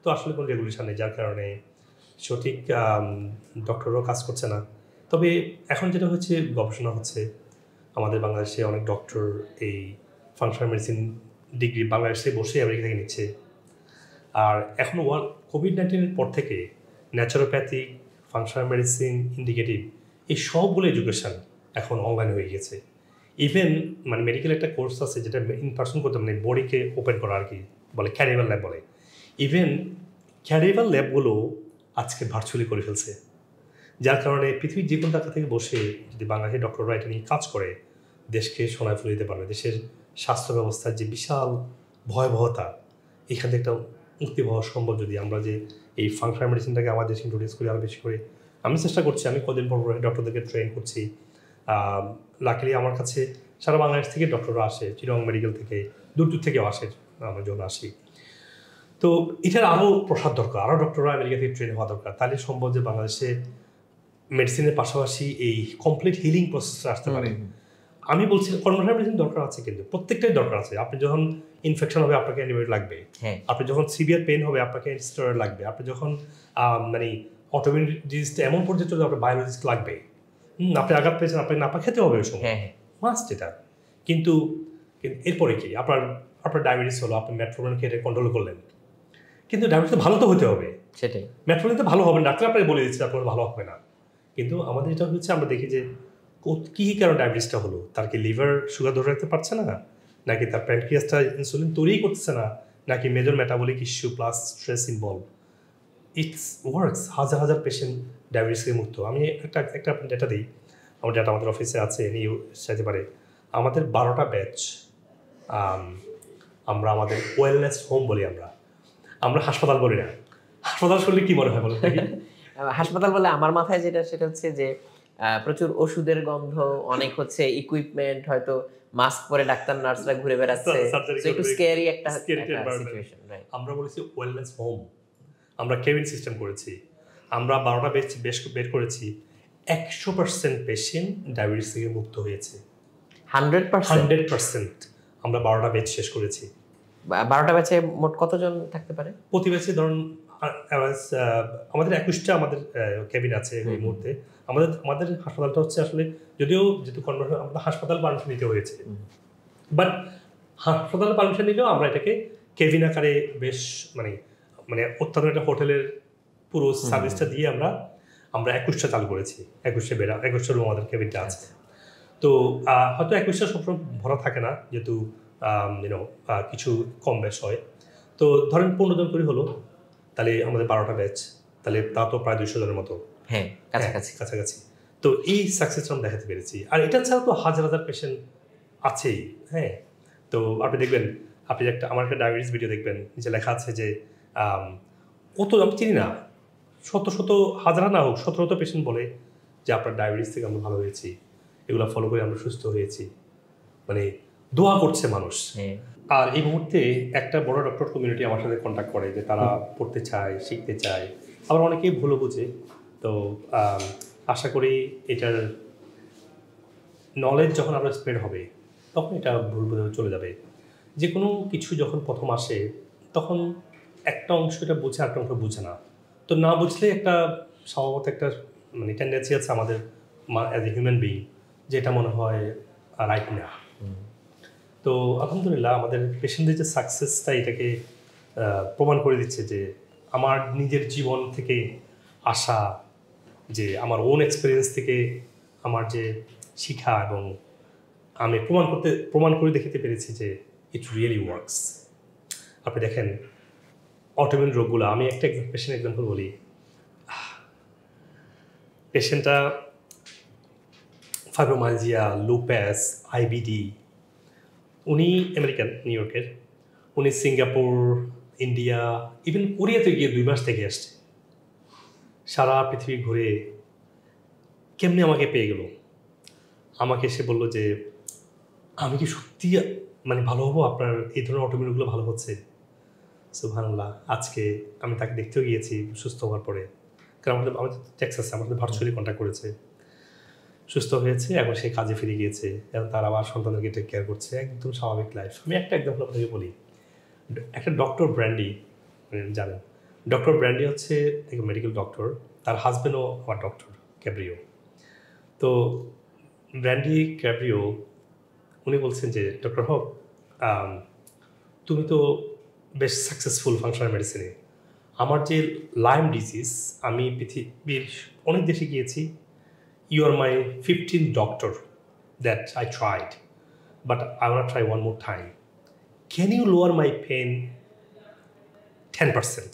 তো আসলে কোনো রেগুলেশন নেই, যার কারণে সঠিক ডক্টরও কাজ করছে না। তবে এখন যেটা হচ্ছে, গবেষণা হচ্ছে, আমাদের বাংলাদেশে অনেক ডক্টর এই ফাংশনাল মেডিসিন ডিগ্রি বাংলাদেশে বসে আমেরিকা থেকে নিচ্ছে। আর এখন কোভিড-19 পর থেকে ন্যাচারোপ্যাথিক, ফাংশনাল মেডিসিন, ইন্ডিকেটিভ, এই সবগুলো এডুকেশান এখন অনলাইন হয়ে গেছে। ইভেন মানে মেডিকেল একটা কোর্স আছে যেটা ইন পার্সন করতে, মানে বডিকে ওপেন করা আর কি, বলে ক্যারিভাল ল্যাব বলে। ইভেন ক্যারিভাল ল্যাবগুলো আজকে ভার্চুয়ালি করে ফেলছে, যার কারণে পৃথিবীর যে কোনো জায়গা থেকে বসে যদি বাংলাদেশের ডক্টররা এটা নিয়ে কাজ করে, দেশকে সোনায় ফুলে দিতে পারবে। দেশের স্বাস্থ্য ব্যবস্থার যে বিশাল ভয়াবহতা, এখান থেকে একটা মুক্তি পাওয়া সম্ভব যদি আমরা যে এই ফাংশনাল মেডিসিনটাকে আমাদের দেশে ইন্ট্রোডিউস করি আরও বেশি করে। আমি চেষ্টা করছি, আমি কদিন পর ডক্টরদেরকে ট্রেন করছি। লাকিলি আমার কাছে সারা বাংলাদেশ থেকে ডক্টররা আসে, চিটাগং মেডিকেল থেকে, দূর থেকেও আসে, আমরা যখন আসি। তো এটার আরও প্রসার দরকার, আরও ডক্টররা আমেরিকা থেকে ট্রেন হওয়া দরকার, তাহলে সম্ভব যে বাংলাদেশে মেডিসিনের পাশাপাশি এই কমপ্লিট হিলিং প্রসেসটা আসতে পারে। আমি বলছি কনভেনশনাল মেডিসিন দরকার আছে, কিন্তু প্রত্যেকটাই দরকার আছে। আপনি যখন ইনফেকশন হবে আপনাকে অ্যান্টিবায়োটিক লাগবে, আপনি যখন সিভিয়ার পেইন হবে আপনাকে স্টেরয়েড লাগবে, আপনি যখন মানে অটোইমিউন ডিজিজ এমন পর্যায়ে চলে আপনার বায়োলজিস্ট লাগবে, আপনি আঘাত পেয়েছেন, আপনাকে নাপা খেতে হবে ওই সময়, মাস্ট এটা। কিন্তু এরপরে কি, আপনার ডায়াবেটিস হলো, আপনি মেটফর্মিন খেয়ে কন্ট্রোল করলেন, কিন্তু ডায়াবেটিস ভালো তো হতে হবে, সেটাই। মেটফর্মিন তো ভালো হবে না, ডাক্তার আপনাকে বলে দিচ্ছে আপনার ভালো হবে না। কিন্তু আমাদের এটা হচ্ছে, আমরা দেখি যে কী কারণে ডায়াবেটিসটা হলো, তার কি লিভার সুগার ধরে রাখতে পারছে না, নাকি তার প্যানক্রিয়াসটা ইনসুলিন তৈরিই করতেছে না, নাকি major metabolic issue plus stress involve. It's works, হাজার হাজার পেশেন্ট ডায়াবেটিসে মুক্ত। আমি একটা ডেটা দিই, আমার ডেটা আমাদের অফিসে আছে, নিয়ে চাইতে পারে। আমাদের 12টা ব্যাচ আমরা আমাদের ওয়েলনেস হোম বলি, আমরা হাসপাতাল বলি না। হাসপাতাল শুনলে কি মনে হয় বলো? হাসপাতাল বলে আমার মাথায় যেটা, সেটা হচ্ছে যে প্রচুর ওষুধের গন্ধ, অনেক হচ্ছে ইকুইপমেন্ট, হয়তো মাস্ক পরে ডাক্তার নার্সরা ঘুরে বেড়াচ্ছে, একটু স্ক্যারি একটা সিচুয়েশন। আমরা বলেছি ওয়েলনেস হোম, আমরা কেবিন সিস্টেম করেছি, আমরা 12টা বের করেছি, 100% পেশেন্ট ডায়াবেটিস থেকে মুক্ত হয়েছে। 100% আমরা 12টা বেচ শেষ করেছি। 12টা ব্যাচে মোট কতজন থাকতে পারে? প্রতি ব্যাচে ধরুন আমাদের 21টা আমাদের কেবিন আছে এই মুহূর্তে। আমাদের হাসপাতালটা হচ্ছে আসলে যদিও যেহেতু কনভার্সন আমাদের হাসপাতাল পারমিশন নিতে হয়েছে, বাট হাসপাতাল পারমিশন নিলেও আমরা এটাকে কেবিন আকারে বেশ মানে অত্যাধুনিক একটা হোটেলের পুরো সার্ভিসটা দিয়ে আমরা 21টা চালু করেছি। 21টা রুম আমাদের কেবিনটা আছে। তো হয়তো 21টা সবসময় ভরা থাকে না, যেহেতু কিছু কম বেশ হয়। তো ধরেন 15 জন করে হলো, তাহলে আমাদের 12টা ব্যাচ, তাহলে তা তো প্রায় 200 জনের মতো। হ্যাঁ, কাছাকাছি। তো এই সাকসেসটা আমরা দেখাতে পেরেছি। আর এটা ছাড়া তো হাজার হাজার পেশেন্ট আছেই। হ্যাঁ, তো আপনি দেখবেন, আপনি আমার একটা ডায়াবেটিস ভিডিও দেখবেন, যে লেখা আছে যে কত আমি চিনি না, শত হাজার না হোক 1700 পেশেন্ট বলে যে আপনার ডায়াবেটিস থেকে আমরা ভালো হয়েছি, এগুলো ফলো করে আমরা সুস্থ হয়েছি, মানে দোয়া করছে মানুষ। আর এই মুহূর্তে একটা বড় ডক্টর কমিউনিটি আমার সাথে কন্ট্যাক্ট করে যে তারা পড়তে চায়, শিখতে চায়, আবার অনেকেই ভুলও বুঝে। তো আশা করি এটার নলেজ যখন আমরা স্প্রেড হবে তখন এটা ভুল বুঝে চলে যাবে। যে কোনো কিছু যখন প্রথম আসে তখন একটা অংশ এটা বুঝে, একটা অংশ বুঝে না। তো না বুঝলে একটা স্বভাবত একটা টেন্ডেন্সি আছে আমাদের অ্যাজ এ হিউম্যান বিং, যেটা মনে হয় রাইট না। তো আলহামদুলিল্লাহ আমাদের পেশেন্টদের যে সাকসেসটা এটাকে প্রমাণ করে দিচ্ছে যে আমার নিজের জীবন থেকে আসা, যে আমার ওন এক্সপিরিয়েন্স থেকে আমার যে শিখা, এবং আমি প্রমাণ করে দেখাতে পেরেছি যে ইট রিয়েলি ওয়ার্কস। আপনি দেখেন অটোইমিউন রোগগুলো, আমি একটা পেশেন্ট এক্সাম্পল বলি। পেশেন্টটা ফাইব্রোমাইলজিয়া, লুপাস, আইবিডি, উনি আমেরিকান, নিউ ইয়র্কের, উনি সিঙ্গাপুর, ইন্ডিয়া, ইভেন কোরিয়াতে গিয়ে 2 মাস থেকে আসছে। সারা পৃথিবী ঘুরে কেমনি আমাকে পেয়ে গেল। আমাকে এসে বললো যে আমি কি সত্যি ভালো হবো, আপনার এই ধরনের অটোমিউনগুলো ভালো হচ্ছে। সুবহানাল্লাহ। আজকে আমি তাকে দেখতেও গিয়েছি সুস্থ হওয়ার পরে, কারণ আমাদের টেক্সাসে আমাদের ভার্চুয়ালি কন্ট্যাক্ট করেছে, সুস্থ হয়েছে, এখন সে কাজে ফিরে গিয়েছে, এবং তার আবার সন্তানদেরকে টেক কেয়ার করছে, একদম স্বাভাবিক লাইফ। আমি একটা এক্সাম্পল আপনাকে বলি। একটা ডক্টর ব্র্যান্ডি, জানেন ডক্টর ব্র্যান্ডি হচ্ছে এক মেডিকেল ডক্টর, তার হাজব্যান্ডও আমার ডক্টর ক্যাব্রিও। তো ব্র্যান্ডি ক্যাব্রিও উনি বলছেন যে ডক্টর হক, তুমি তো বেশ সাকসেসফুল ফাংশনাল মেডিসিনে, আমার যে লাইম ডিজিজ, আমি পৃথিবীর অনেক দেশে গিয়েছি, you are my 15th doctor that I tried, but I want to try one more time. Can you lower my pain 10%?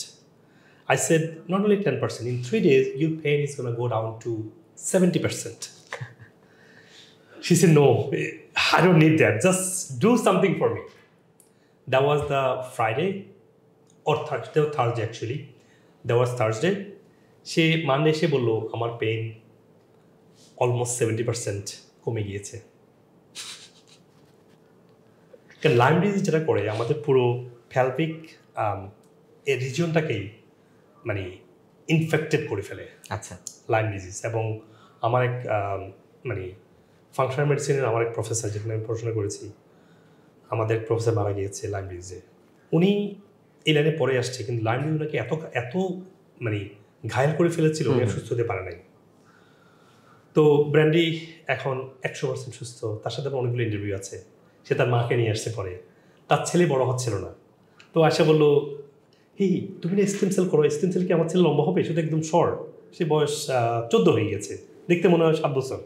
I said, not only 10%, in 3 days, your pain is going to go down to 70%. She said, no, I don't need that. Just do something for me. That was the Friday, or Thursday actually. That was Thursday. She Monday she বললো আমার pain almost 70% কমে গিয়েছে। কারণ Lyme disease যেটা করে আমাদের পুরো ফ্যালপিক এই রিজিয়নটাকেই ইনফেক্টেড করে ফেলে। আচ্ছা, লাইম ডিজিজ। এবং আমার এক ফাংশনাল মেডিসিনের আমার এক প্রফেসর, যেখানে আমি পড়াশোনা করেছি, আমাদের প্রফেসর মারা গিয়েছে লাইম ডিজিজে। উনি এই লাইনে পরে আসছে, কিন্তু লাইম ডিজিজ ওনাকে এত ঘায়েল করে ফেলেছিল, উনি সুস্থ হতে পারে নাই। তো ব্র্যান্ডি এখন 100% সুস্থ, তার সাথে অনেকগুলো ইন্টারভিউ আছে। সে তার মাকে নিয়ে আসছে পরে, তার ছেলে বড় হচ্ছিল না, তো আশা বললো, তুমি না স্টেম সেল করো, স্টেম সেল কি আমার ছেলে লম্বা হবে? সেটা একদম শর্ট, সে বয়স 14 হয়ে গেছে, দেখতে মনে হয় 7 বছর।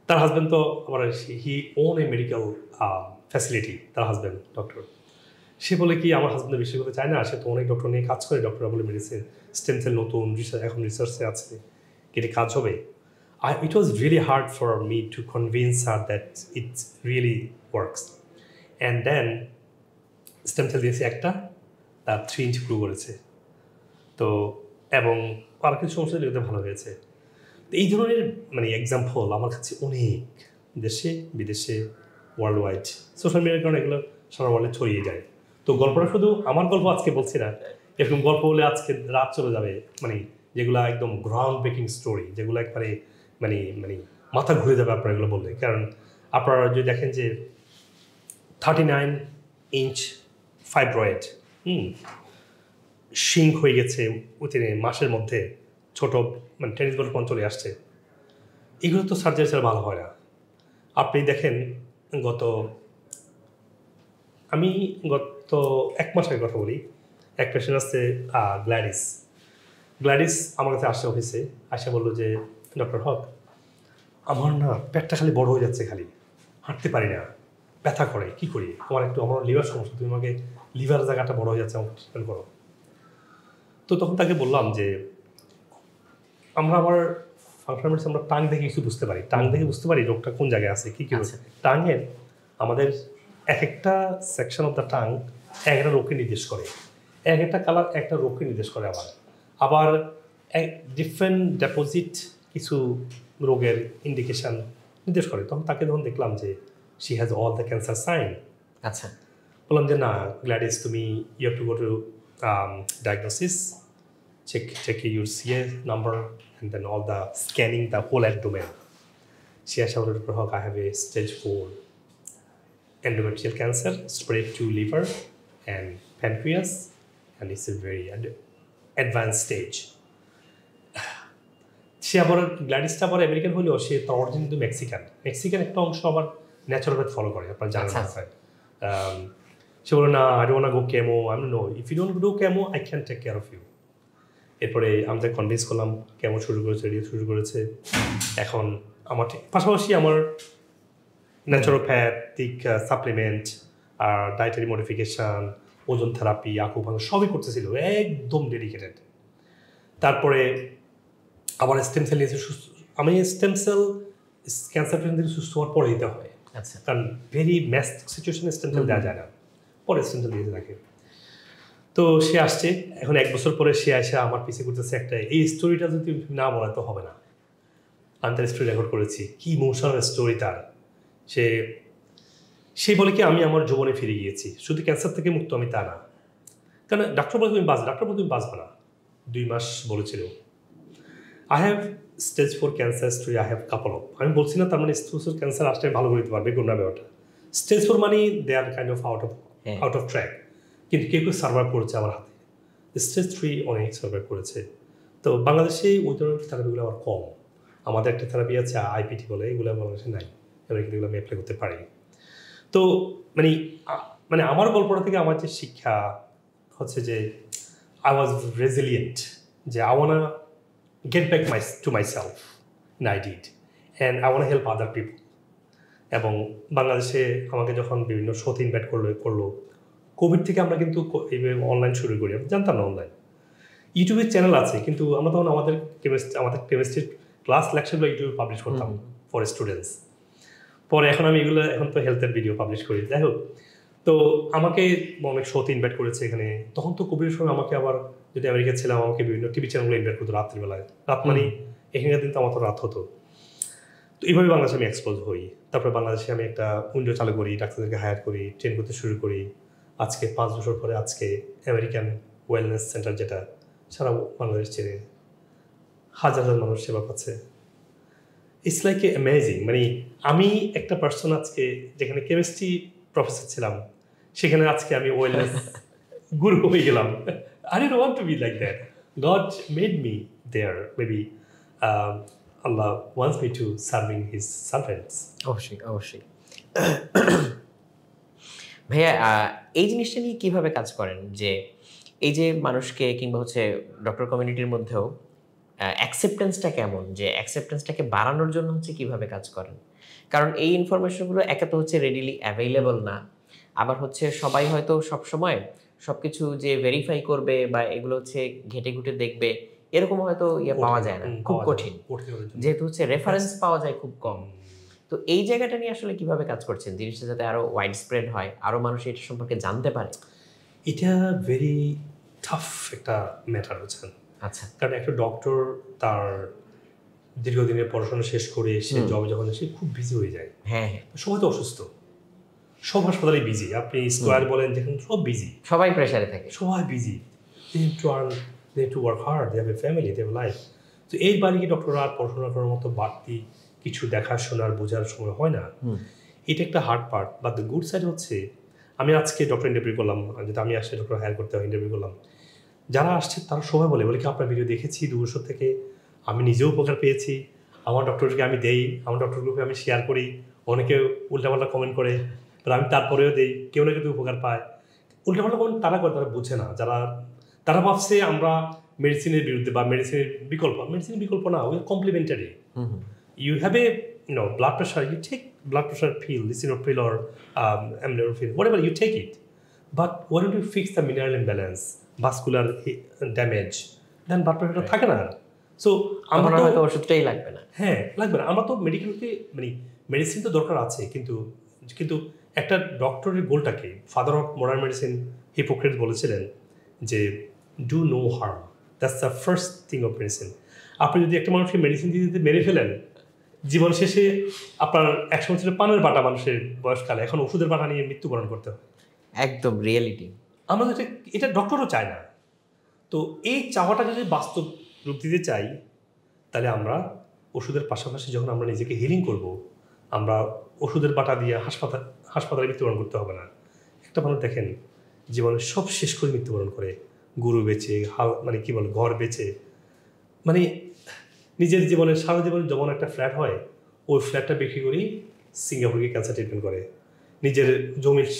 তার হাজব্যান্ড তো আবার হি ওন এ মেডিকেল ফ্যাসিলিটি, তার হাজব্যান্ড ডক্টর। সে বলে কি আমার হাজব্যান্ড বেশি করতে চায় না, সে তো অনেক ডক্টর নিয়ে কাজ করে, ডক্টররা বলে মেডিসিন স্টেম সেল নতুন এখন রিসার্চে আছে, এটা কাজ হবে। It was really hard for me to convince her that it really works. And then stem cell দিয়েছে একটা, তার 3 ইঞ্চি গ্রো করেছে, তো এবং আর কিছু সমস্যা দিলে ভালো হয়েছে। তো এই ধরনের এক্সাম্পল আমার কাছে অনেক, দেশে বিদেশে, ওয়ার্ল্ড ওয়াইড, সোশ্যাল মিডিয়ার কারণে এগুলো সারা ওয়ার্ল্ডে ছড়িয়ে যায়। তো গল্পটা শুধু আমার গল্প আজকে বলছি না, এরকম গল্প বলে আজকে রাত চলে যাবে, মানে যেগুলো একদম গ্রাউন্ড ব্রেকিং স্টোরি, যেগুলো একবারে মানে মানে মাথা ঘুরে যাবে আপনার এগুলো বললে। কারণ আপনারা যদি দেখেন যে 39 ইঞ্চ ফাইব্রয়েড, শিঙ্ক হয়ে গেছে উইথিন মাসের মধ্যে, ছোট মানে টেনিস বল পর্যন্ত চলে আসছে, এগুলো তো সার্জারি ছাড়া ভালো হয় না। আপনি দেখেন আমি গত 1 মাস আগে কথা বলি, এক পেশেন্ট আসছে গ্ল্যাডিস আমার কাছে আসছে অফিসে, আসে বললো যে ডক্টর হক আমার না পেটটা খালি বড় হয়ে যাচ্ছে, খালি হাঁটতে পারি না, ব্যথা করে, কি করি, আমার লিভার সমস্যা, তুমি আমাকে লিভার জায়গাটা বড় হয়ে যাচ্ছে, আমাকে ট্রিটমেন্ট করো। তো তখন তাকে বললাম যে আমার ফাংশনাল মেডিসিন আমরা টাং দেখে কিছু বুঝতে পারি, টাং দেখে বুঝতে পারি রোগটা কোন জায়গায় আছে, কী হচ্ছে। টাঙের আমাদের এক একটা সেকশন অফ দ্য টাং এক একটা রোগকে নির্দেশ করে, এক একটা কালার একটা রোগকে নির্দেশ করে, আবার ডিফারেন্ট ডেপোজিট কিছু রোগের ইন্ডিকেশান নির্দেশ করে। তখন তাকে যখন দেখলাম যে she has all the cancer sign, আচ্ছা, বললাম যে না গ্ল্যাডিস, তুমি you have to go to diagnosis, check your CA number and then all the scanning the whole abdomen. She has shouted to her, I have a stage 4 endometrial cancer spread to liver and pancreas, and it's a very advanced stage. সে আবার গ্ল্যাডিসটা আবার American হলেও সে তার origin কিন্তু Mexican একটা অংশ আবার ন্যাচারোপ্যাথ follow করে, আপনার জানেন না। সে বলে না, I don't want to go chemo. I'm no, if you don't do chemo I can take care of you. এরপরে আমরা কনভিন্স করলাম, কেমন শুরু করেছে। এখন আমার পাশাপাশি আমার ন্যাচারোপ্যাথিক সাপ্লিমেন্ট আর ডায়েটারি মডিফিকেশান, ওজন থেরাপি, আকুপাঙ্ক সবই করতেছিল, একদম ডেডিকেটেড। তারপরে আবার স্টেম সেল নিয়েছে। আমি স্টেম সেল ক্যান্সার পেশেন্ট থেকে সুস্থ হওয়ার পরে দিতে হয়, আচ্ছা, কারণ ভেরি ম্যাস সিচুয়েশনে স্টেম সেল দেওয়া যায় না, পরে স্টেম সেল দিয়েছে তাকে। তো সে আসছে, এখন 1 বছর পরে সে আসে আমার পিছিয়ে করতেছে একটা, এই স্টোরিটা যদি না বলা তো হবে না। আমি তার স্টোরি রেকর্ড করেছি, কি ইমোশনাল স্টোরি তার। সে বলে কি আমি আমার জীবনে ফিরে গিয়েছি, শুধু ক্যান্সার থেকে মুক্ত আমি তা না, কারণ ডাক্তার বলে তুমি বাঁচবে না। 2 মাস বলেছিল। I have stage 4 cancer story, I have couple of. আমি বলছি না তার মানে স্টেজ 4 ক্যান্সার আসলে ভালো করে দিতে পারবে, গুণ ব্যাপারটা। স্টেজ 4 মানে they are kind of out of track, কিন্তু কেউ সার্ভাইভ করেছে আমার হাতে। স্টেজ 3 অনেক সার্ভাইভ করেছে। তো বাংলাদেশে ওই ধরনের থেরাপিগুলো আবার কম। আমাদের একটা থেরাপি আছে আইপিটি বলে, এগুলো বাংলাদেশে নাই, এবার কিন্তু এগুলো আমি অ্যাপ্লাই করতে পারি। তো মানে আমার গল্পটা থেকে আমার যে শিক্ষা হচ্ছে যে আই ওয়াজ রেজিলিয়েন্ট, যে I want get back to my self, and I did, and I want help other people. এবং বাংলাদেশে আমাকে যখন বিভিন্ন শোতে ইনভাইট করলো, কোভিড থেকে আমরা কিন্তু অনলাইন শুরু করি, আমি জানতাম না অনলাইন। ইউটিউবের চ্যানেল আছে, কিন্তু আমরা তখন আমাদের কেমিস্ট্রির ক্লাস লেকচারগুলো ইউটিউবে পাবলিশ করতাম ফর স্টুডেন্টস। পরে এখন তো হেলথের ভিডিও পাবলিশ করি। যাই হোক, তো আমাকে অনেক শোতে ইনভাইট করেছে এখানে। তখন তো কোভিডের সময় আমাকে আবার, যদি আমেরিকা ছিলাম, আমাকে বিভিন্ন টিভি চ্যানেলগুলো ইনভাইট করতো রাত্রিবেলায়। রাত মানে এখানকার দিন তো আমার তো রাত হতো। তো এইভাবে বাংলাদেশে আমি এক্সপোজ হই। তারপরে বাংলাদেশে আমি একটা উইন্ডো চালু করি, ডাক্তারদেরকে হায়ার করি, ট্রেন করতে শুরু করি। আজকে 5 বছর পরে আজকে আমেরিকান ওয়েলনেস সেন্টার, যেটা সারা বাংলাদেশ ছেড়ে হাজার মানুষ সেবা পাচ্ছে। It's like a amazing. মানে আমি একটা পার্সন আজকে যেখানে কেমিস্ট্রি প্রফেসর ছিলাম, সেখানে আজকে আমি ওয়েলনেস গুরু হয়ে গেলাম। I didn't want to be like that. God made me there. Maybe Allah wants me to serving His servants. অবশ্যই। ভাইয়া, এই জিনিসটা নিয়ে কিভাবে কাজ করেন, যে এই যে মানুষকে কিংবা হচ্ছে ডক্টর কমিউনিটির মধ্যেও অ্যাকসেপ্টেন্সটা কেমন, যে অ্যাকসেপ্টেন্সটাকে বাড়ানোর জন্য হচ্ছে কিভাবে কাজ করেন? কারণ এই ইনফরমেশনগুলো একে তো হচ্ছে রেডিলি অ্যাভেইলেবল না, আবার হচ্ছে সবাই হয়তো সবসময় সব কিছু যে ভেরিফাই করবে বা এগুলো হচ্ছে ঘেটে ঘুটে দেখবে, এরকম হয়তো পাওয়া যায় না, খুব কঠিন, যেহেতু হচ্ছে রেফারেন্স পাওয়া যায় খুব কম। তো এই জায়গাটা নিয়ে আসলে কিভাবে কাজ করছেন, জিনিসটা যাতে আরো ওয়াইড স্প্রেড হয়, আরো মানুষ এটা সম্পর্কে জানতে পারে? এটা ভেরি টাফ একটা ম্যাটার, বুঝছেন? আচ্ছা, কারণ একটা ডক্টর তার দীর্ঘদিনের পড়াশোনা শেষ করে সে জবে যখন সে খুব বিজি হয়ে যায়। হ্যাঁ, সবাই তো অসুস্থ, সব হাসপাতালে বিজি, আপনি স্কোয়ার বলেন, যেখানে সব বিজি, সবাই প্রেসারে থাকে, সবাই busy. they need to earn, they need to work hard, they have a family, they have a life. তো এই বাড়ি কি ডক্টররা আর পড়াশোনা করার মতো বাড়তি কিছু দেখাশোনার বোঝার সময় হয় না। এটা একটা hard part. But the good side হচ্ছে, আমি আজকে ডক্টর ইন্টারভিউ করলাম, যেটা আমি আসলে ডক্টর হায়ার করতে হয় ইন্টারভিউ করলাম, যারা আসছে তারা সবাই বলে কি আপনার ভিডিও দেখেছি 2 বছর থেকে, আমি নিজেও উপকার পেয়েছি, আমার ডক্টরকে আমি দেই, আমার ডক্টর গ্রুপে আমি শেয়ার করি, অনেকে উল্টাপাল্টা কমেন্ট করে, আমি তারপরেও দেই, কেউ না কেউ উপকার পায়। উল্টাপাল্টা কমেন্ট তারা করে, তারা বুঝে না, তারা ভাবছে আমরা মেডিসিনের বিরুদ্ধে বা মেডিসিনের বিকল্প না, ওই complementary. You have a blood pressure, you take blood pressure pill, lisinopril or amlodipine, whatever, you take it. But why don't you fix the mineral imbalance, vascular damage, then blood pressure থাকে না। So আমরা হয়তো ওষুধটাই লাগবে না। হ্যাঁ, লাগবে না। আমরা তো মেডিকেলকে মেডিসিন তো দরকার আছে, কিন্তু একটা ডক্টরের গোলটাকে, father of modern medicine Hippocrates বলেছিলেন যে do no harm, that's the first thing of medicine. আপনি যদি একটা মানুষকে মেডিসিন দিতে মেরে ফেলেন, জীবন শেষে আপনার 100 বছরের পানের বাটা মানুষের বয়সকালে এখন ওষুধের বাটা নিয়ে মৃত্যুবরণ করতে হয়। একদম রিয়েলিটি। আমরা এটা ডক্টরও চায় না। তো এই চাওয়াটা যদি বাস্তব রূপ দিতে চাই, তাহলে আমরা ওষুধের পাশাপাশি যখন আমরা নিজেকে হিলিং করব, আমরা ওষুধের বাটা দিয়ে হাসপাতালে মৃত্যুবরণ করতে হবে না। একটা মানুষ দেখেন জীবনের সব শেষ করে মৃত্যুবরণ করে, গরু বেচে, ঘর বেচে, নিজের জীবনের সারা জীবনে যেমন একটা ফ্ল্যাট হয়, ওই ফ্ল্যাটটা বিক্রি করি সিঙ্গাপুরকে ক্যান্সার ট্রিটমেন্ট করে, নিজের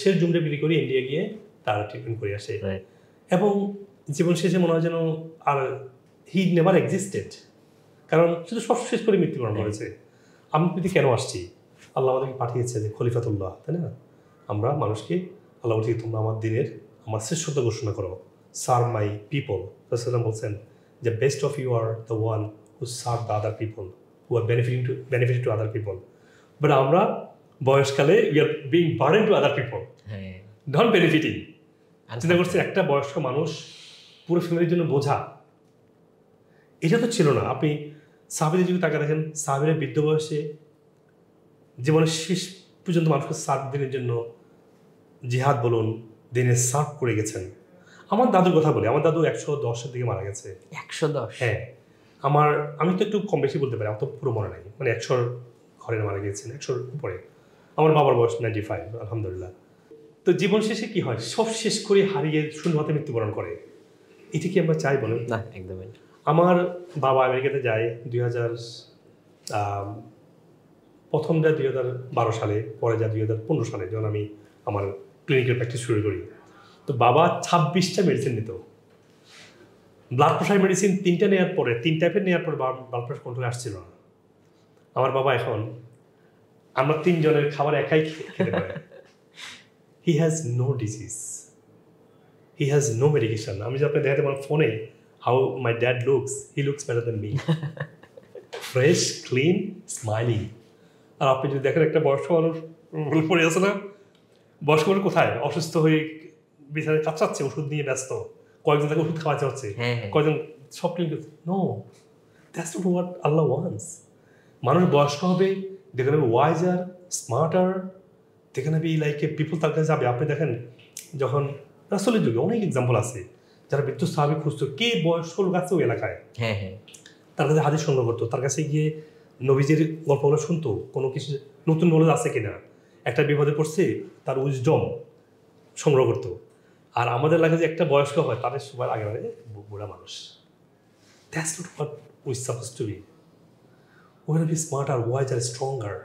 শেষ জমিটা বিক্রি করে ইন্ডিয়া গিয়ে তার ট্রিটমেন্ট করে আসে, এবং জীবন শেষে মনে হয় যেন আর হি নেভার এক্সিস্টেড, কারণ শুধু সব শেষ করে মৃত্যুবরণ করেছে। আমি পৃথিবী কেন আসছি? আল্লাহ আমাদেরকে পাঠিয়েছে যে খলিফাতুল্লাহ, তাই না? আমরা মানুষকে আল্লাহ বলছি তোমরা আমার শ্রেষ্ঠত্ব ঘোষণা করো, সার্ভ মাই পিপল। রাসূলুল্লাহ বলছেন যে best of you are the one who serve the other people, who are benefiting to other people. But আমরা বয়সকালে we are being burden to other people, not benefiting. চিন্তা করছি একটা বয়স্ক মানুষ পুরো ফ্যামিলির জন্য বোঝা, এটা তো ছিল না। আপনি সাহাবীদের যদি তাকা দেখেন, সাহাবীরা বৃদ্ধ বয়সে জীবনের শেষ পর্যন্ত মানুষকে সার্ভ দিনের জন্য জিহাদ বলুন, দিনে সার্ভ করে গেছেন। আমার দাদুর কথা বলি, আমার দাদু 110-এর দিকে মারা গেছে। 110? হ্যাঁ। আমি তো একটু কম বেশি বলতে পারি, আমার তো পুরো মনে নাই, 100 ঘরে মারা গিয়েছেন, 100-র উপরে। আমার বাবার বয়স 95, আলহামদুলিল্লাহ। তো জীবন শেষে কি হয়? সব শেষ করে হারিয়ে শূন্যতে মৃত্যুবরণ করে। এটা কি আমরা চাই বলেন? না, একদমই। আমার বাবা আমেরিকাতে যায় প্রথম যায় 2012 সালে, পরে যায় 2015 সালে, যখন আমি আমার ক্লিনিক্যাল প্র্যাকটিস শুরু করি। তো বাবা 26টা মেডিসিন নিত। ব্লাড প্রেশার মেডিসিন 3টা নেওয়ার পরে, 3 টাইপের নেওয়ার পরে ব্লাড প্রেশার কন্ট্রোলে আসছিল না। আমার বাবা এখন আমরা 3 জনের খাবার একাই খেতে পারে। He has no disease, he has no medication. আমি যদি আপনি দেখাতে পারেন ফোনে how my dad looks, he looks better than me, fresh, clean, smiling. আর আপনি যদি দেখেন একটা বয়স্ক মানুষ পড়ে আছে না, বয়স্ক মানুষ কোথায় অসুস্থ হয়ে বিছানায় কাঁচাচ্ছে, ওষুধ নিয়ে ব্যস্ত, কয়েকজন তাকে ওষুধ খাওয়াতে হচ্ছে, কয়েকজন সব ক্লিন করছে। No, that's not what Allah wants. মানুষ বয়স্ক হবে, দেখে নেবে ওয়াইজার, স্মার্টার, দেখে নেবে লাইক এ পিপল তার কাছে যাবে। আপনি দেখেন যখন রাসূলের যুগে অনেক এক্সাম্পল আছে, যারা মৃত্যু সাহাবী খুঁজতো, কে বয়স্ক লোক আছে ওই এলাকায়, তার কাছে হাদিস সংগ্রহ করতো, তার কাছে গিয়ে নবীজির গল্পগুলো শুনতো, কোনো কিছু নতুন নলেজ আছে কিনা, একটা বিপদে পড়ছে তার উইজডম সংগ্রহ করতো। আর আমাদের লাগে যে একটা বয়স্ক হয় তাদের সবার আগে বুড়া মানুষ। That's not what we suppose to be. We will be smarter, wiser, stronger,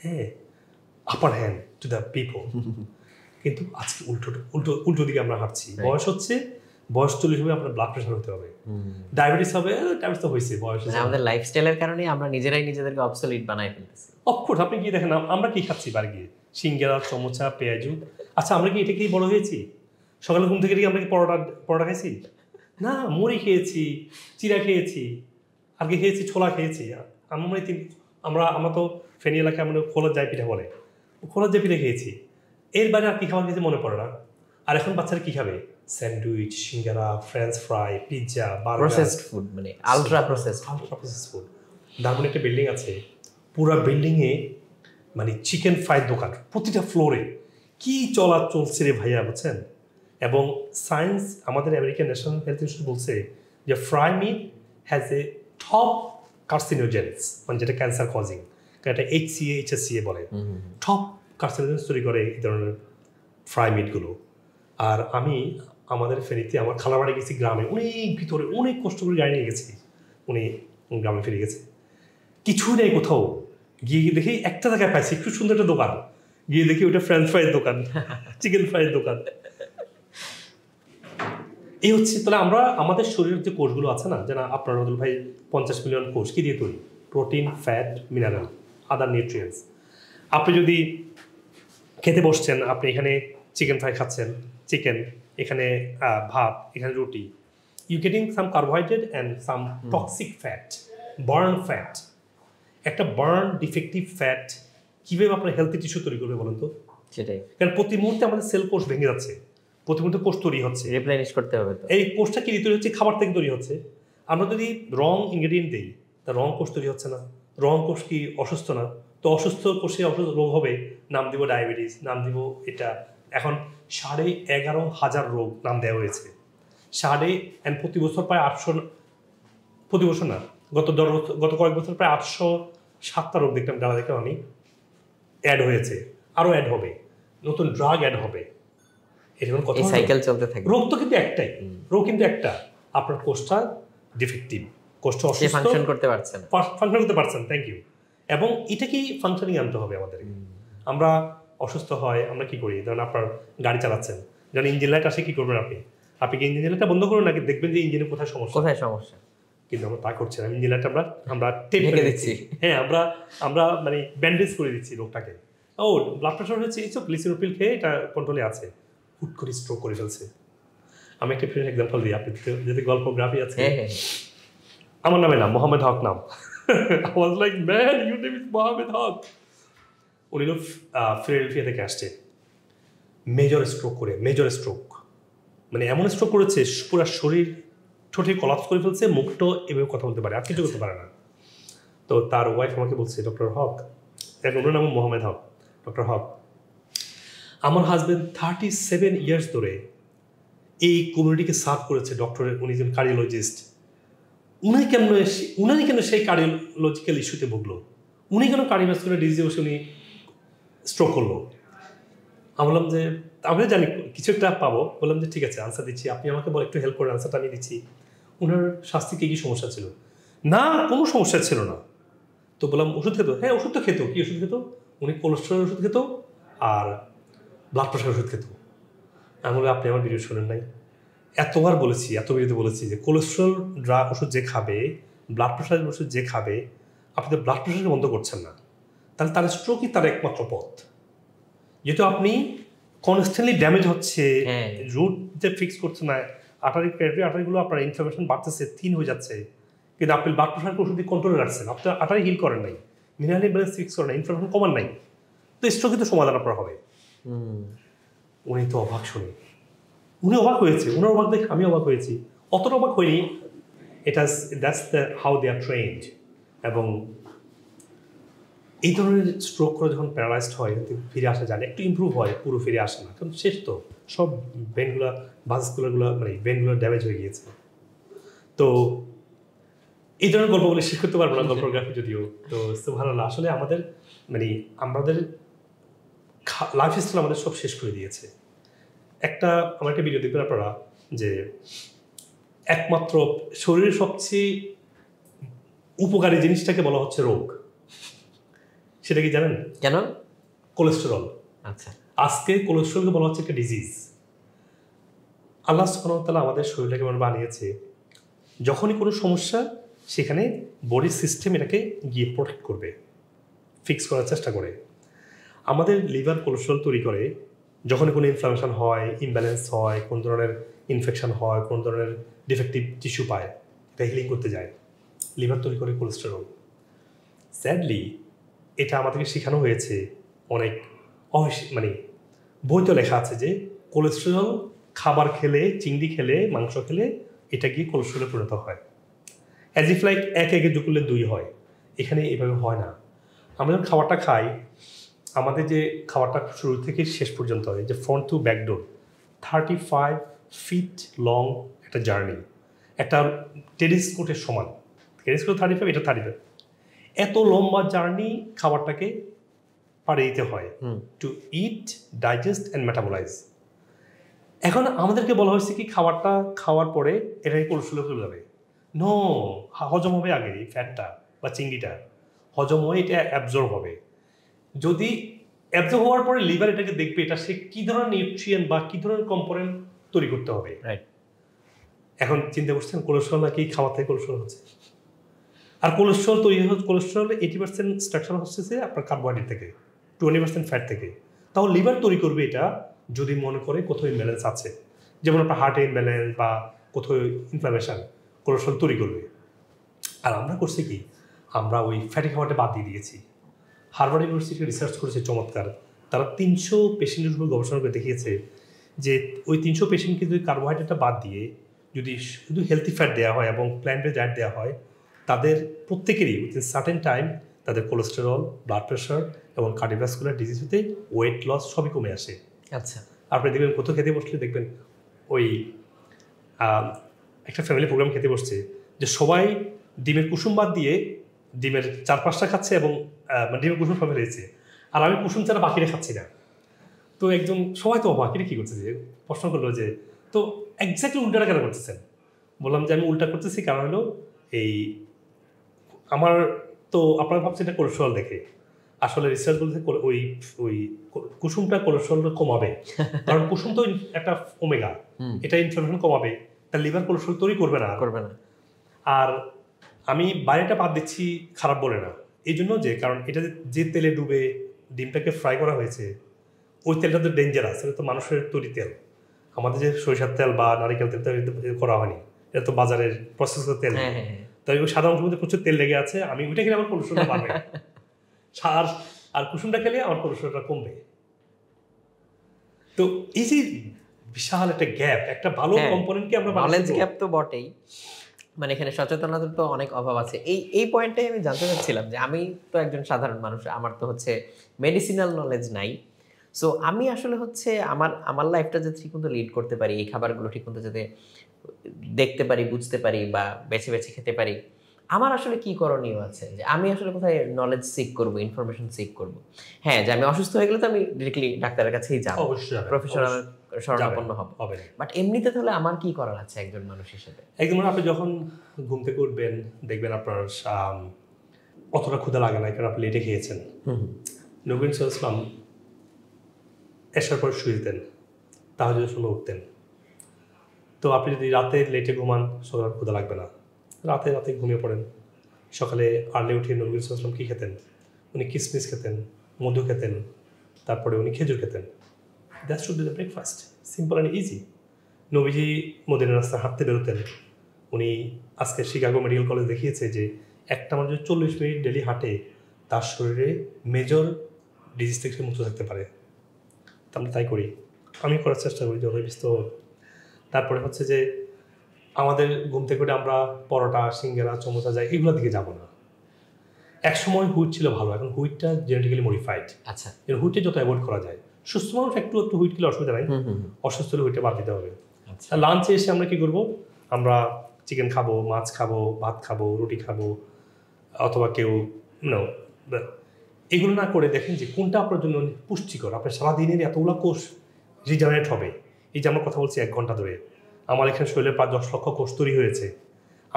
হ্যাঁ, upper hand to the people. কিন্তু আজকে উল্টো দিকে আমরা হাঁটছি। বয়স হচ্ছে, বয়স 40 হবে আপনার ব্লাড প্রেশার হতে হবে, ডায়াবেটিস হবে, ডায়াবেটিস তো হয়েছে বয়স। আমাদের লাইফস্টাইলের কারণে আমরা নিজেরাই নিজেদেরকে অবসলিট বানাই ফেলতেছি। অফকোর্স আপনি কি দেখেন আমরা কি খাচ্ছি বাড়ি গিয়ে, সিঙ্গারা, সমোসা, পেঁয়াজু। আচ্ছা, আমরা কি এটা খেয়ে বড় হয়েছি? সকালে ঘুম থেকে আমরা কি পরোটা খাইছি? না, মুড়ি খেয়েছি, চিড়া খেয়েছি, আর কি খেয়েছি, ছোলা খেয়েছি। আমরা তো ফেনী এলাকায় আমরা খোলার জাই পিঠা বলে, খোলার জাই পিঠা খেয়েছি। এর বাইরে আর কি খাবার খেয়েছি মনে পড়ে না। আর এখন বাচ্চারা কি খাবে? Sandwich, singara, French fry, pizza, burger, processed food, মানে আলট্রা প্রসেসড ফুড। দারুণ একটা বিল্ডিং আছে, পুরো বিল্ডিংয়ে চিকেন ফ্রাইড দোকান, প্রতিটা ফ্লোরে। কি চলছে রে ভাইয়া, বুঝছেন? এবং সায়েন্স আমাদের আমেরিকান ন্যাশনাল হেলথ ইনস্টিটিউট বলছে যে fry meat has a top carcinogens, মানে যেটা ক্যান্সার কজিং, কারণ এটা HCA বলে, টপ কার্সিনোজেন্স তৈরি করে এই ধরনের ফ্রাই মিটগুলো। আর আমি আমাদের ফেরিতে আমার খালার বাড়ি গেছি গ্রামে, অনেক ভিতরে, অনেক কষ্ট করে গাড়ি নিয়ে গেছি, উনি গ্রামে ফিরে গেছে, কিছু নেই কোথাও, গিয়ে দেখি একটা জায়গায় পাইছি একটু সুন্দর একটা দোকান, গিয়ে দেখি ওটা ফ্রেঞ্চ ফ্রাইয়ের দোকান, চিকেন ফ্রাইয়ের দোকান। এই হচ্ছে, তাহলে আমরা আমাদের শরীরের যে কোষগুলো আছে না, যেন আপনার রদুল ভাই 50 মিলিয়ন কোষ কি দিয়ে তৈরি? প্রোটিন, ফ্যাট, মিনারেল, আদার নিউট্রিয়েন্টস। আপনি যদি খেতে বসছেন, আপনি এখানে চিকেন ফ্রাই খাচ্ছেন, চিকেন, এখানে ভাত, এখানে রুটি, you getting some carbohydrate and some toxic fat, burn fat. একটা বার্ন ডিফেক্টিভ ফ্যাট কীভাবে আপনার হেলথি টিস্যু তৈরি করবে বলুন তো? সেটাই, কারণ প্রতি মুহূর্তে আমাদের সেল কোষ ভেঙে যাচ্ছে, প্রতি মুহূর্তে কোষ তৈরি হচ্ছে, রিপ্লেনিশ করতে হবে। তো এই কোষটা কি তৈরি হচ্ছে? খাবার থেকে তৈরি হচ্ছে। আমরা যদি রং ইনগ্রেডিয়েন্ট দিই, তা রং কোষ তৈরি হচ্ছে না। রং কোষ কি অসুস্থ না? তো অসুস্থ কোষে অসুস্থ রোগ হবে, নাম দিব ডায়াবেটিস, নাম দিব এটা। এখন 11,500 রোগ নাম দেওয়া হয়েছে, প্রতি বছর প্রায় 800, প্রতি বছর না, গত কয়েক বছর প্রায় 807টা রোগ দেখলাম, যারা দেখলাম আমি, অ্যাড হয়েছে, আরও অ্যাড হবে, নতুন ড্রাগ অ্যাড হবে। এরকম কথা, সাইকেল চলতে থাকে। রোগ তো কিন্তু একটাই, রোগ কিন্তু একটা, আপনার কোষটা ডিফেক্টিভ, কোষটা অসুস্থ, ফাংশন করতে পারছে না, ফাংশন করতে পারছেন, থ্যাংক ইউ। এবং এটাকেই ফাংশনিং আনতে হবে আমাদের। আমরা অসুস্থ হয়, আমরা কি করি? ধরেন আপনার গাড়ি চালাচ্ছেন, যখন ইঞ্জিন লাইট আসে, কি করবেন আপনি? আপনি কি ইঞ্জিন লাইটটা বন্ধ করুন, নাকি দেখবেন যে ইঞ্জিনের কোথায় সমস্যা? কিন্তু আমরা তা করছি না, ইঞ্জিন লাইটটা আমরা টেপ করে দিচ্ছি, হ্যাঁ, আমরা মানে ব্যান্ডেজ করে দিচ্ছি রোগটাকে। ও ব্লাড প্রেশার হচ্ছে, এই গ্লিসিরোপিল খেয়ে এটা কন্ট্রোলে আছে, হুট করে স্ট্রোক করে ফেলছে। আমি একটা ফ্রেন্ড এক্সাম্পল দিই, আপনি যদি গল্পগ্রাফি আছে, আমার নামে নাম মোহাম্মদ হক নাম, I was like, man, your name is Mohammad হক। উনি ফিলাডেলফিয়া থেকে আসছে, মেজর স্ট্রোক, মানে এমন স্ট্রোক করেছে পুরো শরীর ঠোঁটে কলাপস করে ফেলছে, মুখটা এভাবে কথা বলতে পারে, আর কিছু করতে পারে না। তো তার ওয়াইফ আমাকে বলছে, ডক্টর হক, এখন ওনার নাম মোহাম্মদ হক, ডক্টর হক, আমার হাজব্যান্ড 37 ইয়ার্স ধরে এই কমিউনিটিকে সার্ভ করেছে, ডক্টরের, উনি একজন কার্ডিওলজিস্ট, উনি কেন সেই কার্ডিওলজিক্যাল ইস্যুতে ভুগলো? উনি কেন কার্ডিওভাস্কুলার ডিজিজে বসে উনি স্ট্রোক করলো? আমি বললাম যে আমরা জানি কিছু একটা পাবো, বললাম যে ঠিক আছে, আনসার দিচ্ছি, আপনি আমাকে একটু হেল্প করেন, আনসারটা আমি দিচ্ছি। ওনার স্বাস্থ্যে কী সমস্যা ছিল? না, কোনো সমস্যা ছিল না। তো বললাম ওষুধ খেত? হ্যাঁ, ওষুধ তো খেত। কী ওষুধ খেত? উনি কোলেস্ট্রলের ওষুধ খেত আর ব্লাড প্রেশার ওষুধ খেত। আমি বলি, আপনি আমার ভিডিও শোনেন নাই? এতবার বলেছি, এত ভিডিওতে বলেছি যে কোলেস্ট্রল ওষুধ যে খাবে, ব্লাড প্রেশারের ওষুধ যে খাবে, আপনি তো ব্লাড প্রেশার বন্ধ করছেন না, তাহলে তার স্ট্রোকই তার একমাত্র পথ। যেহেতু আপনি কনস্ট্যান্টলি ড্যামেজ হচ্ছে, রুট যে ফিক্স করছে না, আটারিগুলো আপনার ইনফ্লামেশন বাড়তেছে, থিন হয়ে যাচ্ছে, কিন্তু আপনি ব্লাড প্রেশারকে ওষুধ দিয়ে কন্ট্রোলে রাখছেন, আপনার আটারি হিল করেন নাই, মিনারেল ব্যালেন্স ফিক্স করেন নাই, ইনফ্লামেশন কমান নাই, তো স্ট্রোকে তো সমাধান আপনার হবে। উনি তো অবাক শুনে, উনি অবাক হয়েছে, উনার অবাক দেখে আমি অবাক হয়েছি, অতটা অবাক হয়নি। That's the how they are trained. এবং এই ধরনের স্ট্রোক করে যখন প্যারালাইজড হয়, ফিরে আসা যায়, একটু ইমপ্রুভ হয়, পুরো ফিরে আসে না, কারণ শেষ তো, সব ভাস্কুলারগুলো মানে ভেনগুলো ড্যামেজ হয়ে গিয়েছে। তো এই ধরনের গল্পগুলো শেষ করতে পারবো না, গল্পগ্রাফি যদিও। তো ভালো না, আসলে আমাদের লাইফস্টাইল আমাদের সব শেষ করে দিয়েছে। আমার একটা ভিডিও দেখবেন আপনারা, যে একমাত্র শরীরের সবচেয়ে উপকারী জিনিসটাকে বলা হচ্ছে রোগ। সেটা কি জানেন? কেন? কোলেস্টেরল। আচ্ছা, আজকে কোলেস্টেরলকে বলা হচ্ছে একটা ডিজিজ। আল্লাহ সুবহানাহু ওয়া তাআলা আমাদের শরীরটাকে বানিয়েছে, যখনই কোনো সমস্যা, সেখানে বডির সিস্টেম এটাকে গিয়ে প্রোটেক্ট করবে, ফিক্স করার চেষ্টা করে। আমাদের লিভার কোলেস্টেরল তৈরি করে, যখনই কোনো ইনফ্লামেশন হয়, ইমব্যালেন্স হয়, কোন ধরনের ইনফেকশন হয়, কোন ধরনের ডিফেক্টিভ টিস্যু পায়, এটা হিলিং করতে যায়, লিভার তৈরি করে কোলেস্টেরল। স্যাডলি এটা আমাদেরকে শেখানো হয়েছে অনেক, মানে বইতে লেখা আছে যে কোলেস্টেরল খাবার খেলে, চিংড়ি খেলে, মাংস খেলে, এটা গিয়ে কোলেস্টেরলে পরিণত হয়। অ্যাজ ইফ লাইক 1 যোগ করলে 2 হয়। এখানে এভাবে হয় না। আমরা যখন খাবারটা খাই, আমাদের যে খাবারটা শুরু থেকে শেষ পর্যন্ত হয়, যে front to back door 35 feet long একটা জার্নি, একটা টেনিস কোর্টের সমান। টেনিস কোর্ট 35, এটা 35। এত লম্বা জার্নি খাবারটাকে পাড়ে দিতে হয় to eat, digest and metabolise. এখন আমাদেরকে বলা হয়েছে কি খাবারটা খাওয়ার পরে এটাকে কোলেস্ট্রলে চলে যাবে। নো, হজম হবে আগে এই ফ্যাটটা বা চিংড়িটা, হজম হয়ে এটা অ্যাবজর্ব হবে। যদি অ্যাবজর্ব হওয়ার পরে লিভার এটাকে দেখবে এটা সে কী ধরনের নিউট্রিয়েন্ট বা কী ধরনের কম্পোনেন্ট তৈরি করতে হবে। এখন চিন্তা করছেন কোলেস্ট্রল নাকি খাওয়ার থেকে কোলেস্ট্রল হচ্ছে। আর কোলেস্ট্রল তৈরি হচ্ছে, কোলেস্ট্রল 80% স্ট্রাকচার হচ্ছে আপনার কার্বোহাইড্রেট থেকে, 20% ফ্যাট থেকে। তাও লিভার তৈরি করবে এটা যদি মনে করে কোথাও ইমব্যালেন্স আছে, যেমন আপনার হার্টে ইমব্যালেন্স বা কোথাও ইনফ্লামেশন, কোলেস্ট্রল তৈরি করবে। আর আমরা করছি কি, আমরা ওই ফ্যাটি খাবারটা বাদ দিয়ে দিয়েছি। হার্ভার্ড ইউনিভার্সিটি রিসার্চ করেছে চমৎকার, তারা 300 পেশেন্টের উপর গবেষণা করে দেখিয়েছে যে ওই 300 পেশেন্টকে যদি কার্বোহাইড্রেটটা বাদ দিয়ে যদি শুধু হেলদি ফ্যাট দেওয়া হয় এবং প্ল্যান্ট বেসড ডায়েট দেওয়া হয়, তাদের প্রত্যেকেরই উইথিন সার্টেন টাইম তাদের কোলেস্টেরল, ব্লাড প্রেশার এবং কার্ডিওভাস্কুলার ডিজিজ হতে ওয়েট লস সবই কমে আসে। আচ্ছা, আপনি দেখবেন কোথাও খেতে বসলে দেখবেন ওই একটা ফ্যামিলি প্রোগ্রাম খেতে বসছে যে সবাই ডিমের কুসুম বাদ দিয়ে ডিমের 4-5টা খাচ্ছে এবং ডিমের কুসুম সবাই ফেলেছে, আর আমি কুসুম ছাড়া বাকিরা খাচ্ছি না। তো একজন সবাই তো বাকিরা কী করছে, যে প্রশ্ন করলো যে তো এক্স্যাক্টলি উল্টাটা কেন করতেছেন? বললাম যে আমি উল্টা করতেছি কারণ হলো এই আমার তো আপনারা ভাবছেন এটা কোলেস্ট্রল দেখে, আসলে রিসার্চ বলতে ওই ওই কুসুমটা কোলেস্ট্রল কমাবে, কারণ কুসুম তো একটা ওমেগা, এটা ইনফ্লামেশন কমাবে, তার লিভার কোলেস্ট্রল তৈরি করবে না। আর আমি বাইরেটা বাদ দিচ্ছি খারাপ বলে না, এই জন্য যে কারণ এটা যে তেলে ডুবে ডিমটাকে ফ্রাই করা হয়েছে ওই তেলটা তো ডেঞ্জারাস, এটা তো মানুষের তৈরি তেল। আমাদের যে সরিষার তেল বা নারিকেল তেল করা হয়নি, এটা তো বাজারের প্রসেস তেল। তাই ওই সাদা অংশের মধ্যে প্রচুর তেল লেগে আছে, আমি ওইটা খেলে আমার কোলেস্ট্রলটা বাড়বে, আর কুসুমটা খেলে আমার কোলেস্ট্রলটা কমবে। তো এই যে বিশাল একটা গ্যাপ, একটা ভালো কম্পোনেন্টকে আমরা নলেজ গ্যাপ তো বটেই, মানে এখানে সচেতনতার তো অনেক অভাব আছে। এই পয়েন্টটাই আমি জানতে চাচ্ছিলাম যে আমি তো একজন সাধারণ মানুষ, আমার তো হচ্ছে মেডিসিনাল নলেজ নাই। সো আমি আসলে হচ্ছে আমার লাইফটা যাতে ঠিকমতো লিড করতে পারি, এই খাবারগুলো ঠিকমতো যাতে দেখতে পারি, বুঝতে পারি বা বেছে বেছে খেতে পারি, আমার আসলে কি করণীয় আছে? যে আমি আসলে কোথায় নলেজ সিক করব, ইনফরমেশন সিক করব? হ্যাঁ, যে আমি অসুস্থ হয়ে গেলে তো আমি ডিরেক্টলি ডাক্তারের কাছেই যাব, প্রফেশনাল শরণাপন্ন হব, বাট এমনিতে তাহলে আমার কি করার আছে একজন মানুষ হিসেবে? একদম, আপনি যখন ঘুম থেকে উঠবেন দেখবেন আপনার অতটা ক্ষুধা লাগে না, কারণ আপনি লেটে খেয়েছেন। নবী সাল্লাল্লাহু আলাইহি ওয়াসাল্লাম এশার পর শুয়ে যেতেন, তাহাজ্জুদের সময় উঠতেন। তো আপনি যদি রাতে লেটে ঘুমান, সকালে ক্ষুধা লাগবে না, রাতে ঘুমিয়ে পড়েন, সকালে আর্লি উঠে নবী সাল্লাল্লাহু আলাইহি ওয়াসাল্লাম কী খেতেন? উনি কিসমিস খেতেন, মধু খেতেন, তারপরে উনি খেজুর খেতেন। That should be the breakfast, simple and easy. নবীজি মদিনার রাস্তায় হাঁটতে বেরোতেন। উনি আজকে শিকাগো মেডিকেল কলেজ দেখিয়েছে যে একটা মানুষ যদি 40 মিনিট ডেলি হাঁটে, তার শরীরে মেজর ডিজিজ থেকে মুক্ত থাকতে পারে। আমরা তাই করি, আমি করার চেষ্টা করি যতই ব্যস্ত হোক। তারপরে হচ্ছে যে আমাদের ঘুম থেকে উঠে আমরা পরোটা, সিঙ্গারা, চমচা যাই, এগুলোর দিকে যাব না। এক সময় হুইট ছিল ভালো, এখন হুইটটা জেনেটিক্যালি মডিফাইড। আচ্ছা, হুইটে যত অ্যাভয়েড করা যায়। সুস্থ মানুষ একটু হুইট খেলে অসুবিধা নাই, অসুস্থ হলে হুইটে বাদ দিতে হবে। লাঞ্চে এসে আমরা কি করবো, আমরা চিকেন খাবো, মাছ খাবো, ভাত খাবো, রুটি খাবো, অথবা কেউ এগুলো না করে দেখেন যে কোনটা আপনার জন্য পুষ্টিকর। আপনার সারাদিনের এতগুলো কোষ রিজেনারেট হবে। এই যে আমরা কথা বলছি 1 ঘন্টা ধরে, আমার এখানে শরীরে প্রায় 10 লক্ষ কোষ তৈরি হয়েছে।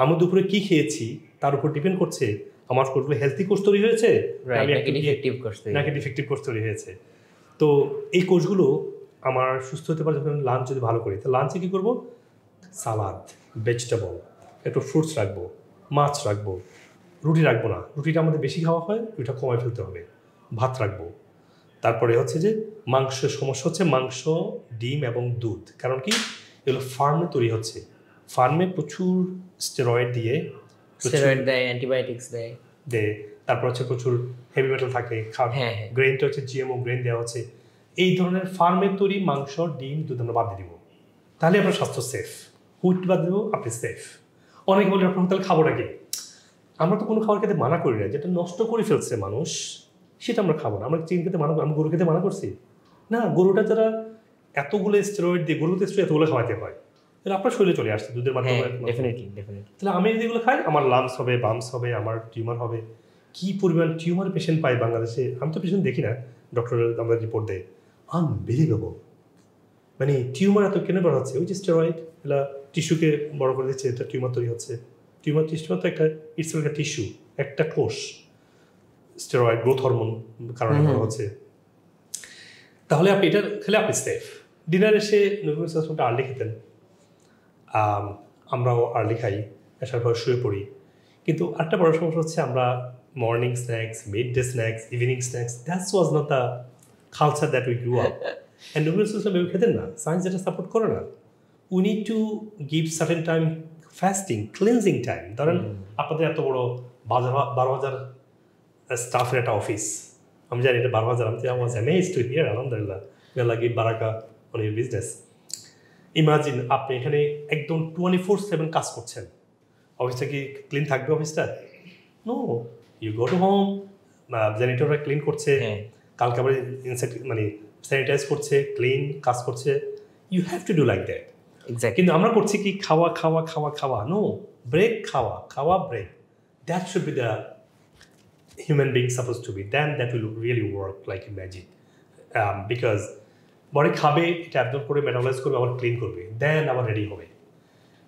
আমি দুপুরে কি খেয়েছি তার উপর ডিপেন্ড করছে আমার কোষগুলো হেলদি কোষ তৈরি হয়েছে নাকি ডিফেক্টিভ কোষ তৈরি হয়েছে। তো এই কোষগুলো আমার সুস্থ হতে পারে যখন লাঞ্চ যদি ভালো করি। তো লাঞ্চে কী করবো, সালাদ, ভেজিটেবল, একটু ফ্রুটস রাখবো, মাছ রাখবো, রুটি রাখবো না, রুটিটা আমাদের বেশি খাওয়া হয়, রুটিটা কমায় ফেলতে হবে, ভাত রাখবো। তারপরে হচ্ছে যে মাংসের সমস্যা হচ্ছে মাংস, ডিম এবং দুধ। কারণ কি, এগুলো ফার্মে তৈরি হচ্ছে, ফার্মে প্রচুর স্টেরয়েড দিয়ে দেয়, অ্যান্টিবায়োটিক্স দেয়, তারপর হচ্ছে প্রচুর হেভি মেটাল থাকে। গ্রেনটা হচ্ছে জিএমও গ্রেন দেওয়া হচ্ছে। এই ধরনের ফার্মের তৈরি মাংস, ডিম, দুধ আমরা বাদ দিয়ে দিব, তাহলে আপনার স্বাস্থ্য সেফ। হুইট বাদ দেবো, আপনি সেফ। অনেকে বলে আপনার তাহলে খাবোটা কি? আমরা তো কোনো খাবার খেতে মানা করি না, যেটা নষ্ট করে ফেলছে মানুষ সেটা আমরা খাবো না। আমরা চিকেন খেতে মানা করি, আমরা গরু খেতে মানা করছি না। গরুটা যারা এতগুলো স্টেরয়েড দিয়ে গরুতে স্টেরয়েড এতগুলো খাওয়াতে হয়, তাহলে আপনার শরীরে চলে আসছে দুধের মাধ্যমে। ডেফিনেটলি। তাহলে আমি যদি এগুলো খাই আমার লামস হবে, বামস হবে, আমার টিউমার হবে। কি পরিমাণ টিউমার পেশেন্ট পাই বাংলাদেশে, আমি তো পেশেন্ট দেখি না, ডক্টর আমরা রিপোর্ট দেয়, আনবিলিভেবল। মানে টিউমার এত কেন বড় হচ্ছে, ওই যে স্টেরয়েড এগুলা টিস্যুকে বড় করে দিচ্ছে, এটা টিউমার তৈরি হচ্ছে। টিউমার তো একটা ইটস একটা টিস্যু, একটা কোষ, স্টেরয়েড গ্রোথ হরমোন কারণে বড় হচ্ছে। তাহলে আপনি এটা খেলে আপনি সেফ। ডিনার এসে নবী সাল্লাল্লাহু আর্লি খেতেন, আমরাও আর্লি খাই, আসার পর শুয়ে পড়ি। কিন্তু একটা বড় সমস্যা হচ্ছে আমরা morning snacks, mid day snacks, evening snacks, that's was not the culture that we grew up. And নবী সাল্লাল্লাহু আলাইহি খেতেন না, সায়েন্স যেটা সাপোর্ট করে না। We need to give certain time fasting, cleansing time. ধরেন আপনাদের এত বড় 12,000 স্টাফের একটা অফিস, আমি জানি এটা 12,000, আমি ওয়াজ অ্যামেজড টু হিয়ার, আলহামদুলিল্লাহ, মে আল্লাহ গিভ বারাকা অন ইউর বিজনেস। ইমাজিন আপনি এখানে একদম 24/7 কাজ করছেন, অফিসটা কি ক্লিন থাকবে অফিসটা? No, you go to home, জেনিটররা ক্লিন করছে, কালকে আবার মানে স্যানিটাইজ করছে, ক্লিন কাজ করছে। You have to do like that. কিন্তু আমরা করছি কি খাওয়া খাওয়া খাওয়া খাওয়া, নো, ব্রেক, খাওয়া খাওয়া break, that should be the human being supposed to be, then that will really work like a magic. Because body খাবে, এটা অ্যাবজর্ব করে মেটাবলাইজ করবে, আবার ক্লিন করবে, দেন আবার রেডি হবে।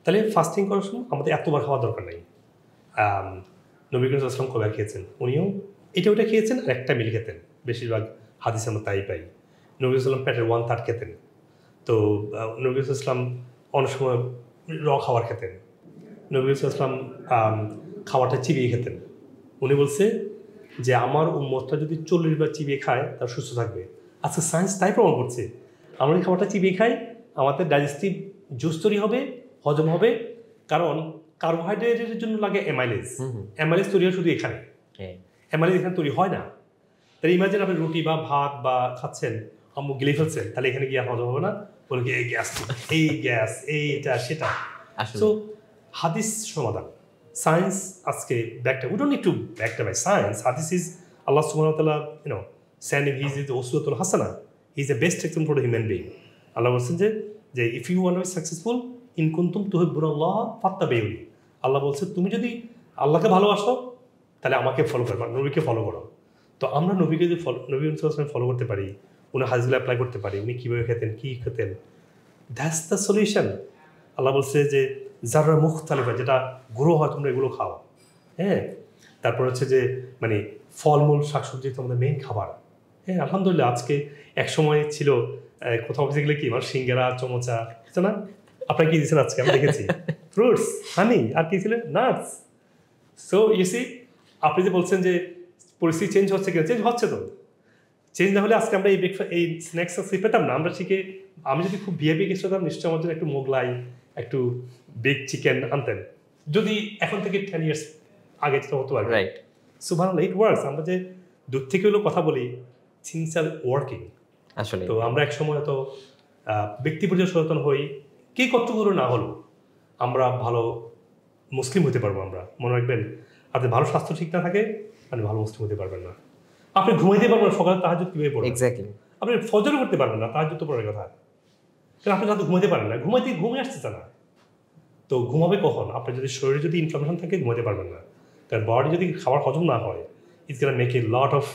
তাহলে ফাস্টিং করার সময় আমাদের এতবার খাওয়ার দরকার নেই। নবী করিম সাল্লাল্লাহু আলাইহি ওয়াসাল্লাম কয়বার খেয়েছেন? উনিও এটা ওটা খেয়েছেন, আর একটা মিল খেতেন, বেশিরভাগ হাদিসে আমরা তাই পাই। নবী সাল্লাম পেটের 1/3 খেতেন। তো নবী সাল্লাম অনেক সময় খাবার খেতেন। নবী সাল্লাম খাবারটা চিবিয়ে খেতেন। উনি বলছে যে আমার উম্মতটা যদি 40 বার চিবিয়ে খায় তার সুস্থ থাকবে। আচ্ছা, সায়েন্স তাই প্রমাণ করছে। আমরা এই খাবারটা চিবিয়ে খাই, আমাদের ডাইজেস্টিভ জুস তৈরি হবে, হজম হবে, কারণ কার্বোহাইড্রেটের জন্য লাগে অ্যামাইলেজ। অ্যামাইলেজ তৈরি হয় শুধু এখানে, অ্যামাইলেজ এখানে তৈরি হয় না। তাহলে ইমাজিন আপনি রুটি বা ভাত বা খাচ্ছেন, আম্মু গিলে ফেলছেন, তাহলে এখানে গিয়ে হজম হবে না, বলে কি এই গ্যাস এইটা সেটা। সো হাদিস সমাধান, সায়েন্স আজকে ব্যাকটা, উই ডোন্ট নিড টু ব্যাকটা বাই সায়েন্স। হাদিস ইজ আল্লাহ সুবহানাহু ওয়া তাআলা, sending he is the uswatul hasana, he is the best example for a human being. আল্লাহ বলছেন যে if you want to be successful in kuntum tuhibbunallah fattabi'uni, আল্লাহ বলছে তুমি যদি আল্লাহকে ভালোবাসো তাহলে আমাকে ফলো করবে, নবীকে ফলো করো। তো আমরা নবীকে যদি নবী ফলো করতে পারি, উনি হাদিসগুলো অ্যাপ্লাই করতে পারি, উনি কীভাবে খেতেন, কী খেতেন, দ্যাটস দ্য সলিউশন। আল্লাহ বলছে যে যারা মুখতালিফা, যেটা গুঁড়ো হয় তোমরা এগুলো খাও। হ্যাঁ, তারপর হচ্ছে যে মানে ফলমূল শাকসবজি তোমাদের মেইন খাবার। হ্যাঁ, আলহামদুলিল্লাহ আজকে এক সময় ছিল কোথাও অফিসে গেলে কি আমার সিঙ্গারা চমচা আছে না, আপনারা কি দিয়েছেন আজকে আমি দেখেছি, ফ্রুটস, হানি, আর কি ছিল নাটস। সো ইউসি আপনি যে বলছেন যে পরিস্থিতি চেঞ্জ হচ্ছে কিনা, চেঞ্জ হচ্ছে তো। চেঞ্জ না হলে আজকে আমরা এই স্ন্যাক্স পেতাম না। আমরা শিখে, আমি যদি খুব ভিআইপি কিছু হতাম, নিশ্চয়ই আমার জন্য একটু মোগলাই, একটু বিগ চিকেন আনতেন, যদি এখন থেকে 10 years আগে যেটা হতো আর রাইট। সো ভালো, ইট ওয়ার্কস। আমরা যে দূর থেকে হলেও কথা বলি, থিংস আর ওয়ার্কিং আসলে। তো আমরা এক সময় তো ব্যক্তি পর্যায়ে সচেতন হই, কে কতগুলো না হলো আমরা ভালো মুসলিম হতে পারবো। আমরা মনে রাখবেন, আপনি ভালো স্বাস্থ্য ঠিক না থাকে আপনি ভালো মুসলিম হতে পারবেন না। আপনি ঘুমাইতে পারবেন না, সকালে তাহাজ্জুদ কিভাবে পড়বেন? এক্স্যাক্টলি। আপনি ফজর করতে পারবেন না, তাহাজ্জুদ তো পড়ার কথা, কারণ আপনি রাতে ঘুমাইতে পারেন না, ঘুমে আসতেছে না। তো ঘুমাবে কখন? আপনার যদি শরীরে যদি ইনফ্লামেশন থাকে ঘুমাতে পারবেন না, কারণ বডি যদি খাবার হজম না হয়, it's gonna make a lot of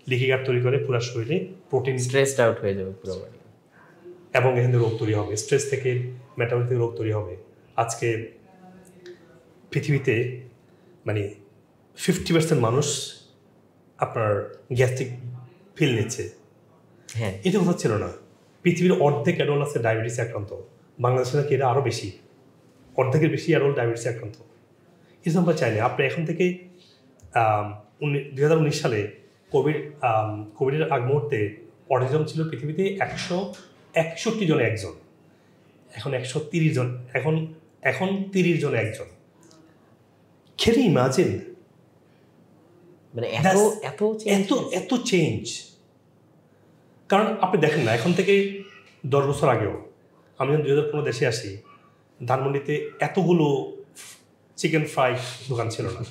leaky gut তৈরি করে পুরো শরীরে, প্রোটিন স্ট্রেসড আউট হয়ে যাবে পুরো বডি, এবং এখান থেকে রোগ তৈরি হবে, স্ট্রেস থেকে মেটাবলিক থেকে রোগ তৈরি হবে। আজকে পৃথিবীতে মানে 50% মানুষ আপনার গ্যাস্ট্রিক ফিল নিচ্ছে। হ্যাঁ, এটা কথা ছিল না। পৃথিবীর অর্ধেক অ্যাডল্ট আছে ডায়াবেটিসে আক্রান্ত, বাংলাদেশে নাকি এটা আরও বেশি, অর্ধেকের বেশি অ্যাডল্ট ডায়াবেটিসে আক্রান্ত। এই জন্য আমরা চাই না। আপনি এখন থেকে 2019 সালে কোভিডের আগ মুহূর্তে অটিজম ছিল পৃথিবীতে 161 জনে একজন, এখন 130 জন, এখন 30 জনে একজন। খেলে ইমাজিন, মানে এত চেঞ্জ। কারণ আপনি দেখেন না, এখন থেকে 10 বছর আগেও আমি যখন 2015 দেশে আসি, ধানমন্ডিতে এতগুলো চিকেন ফ্রাই দোকান ছিল না।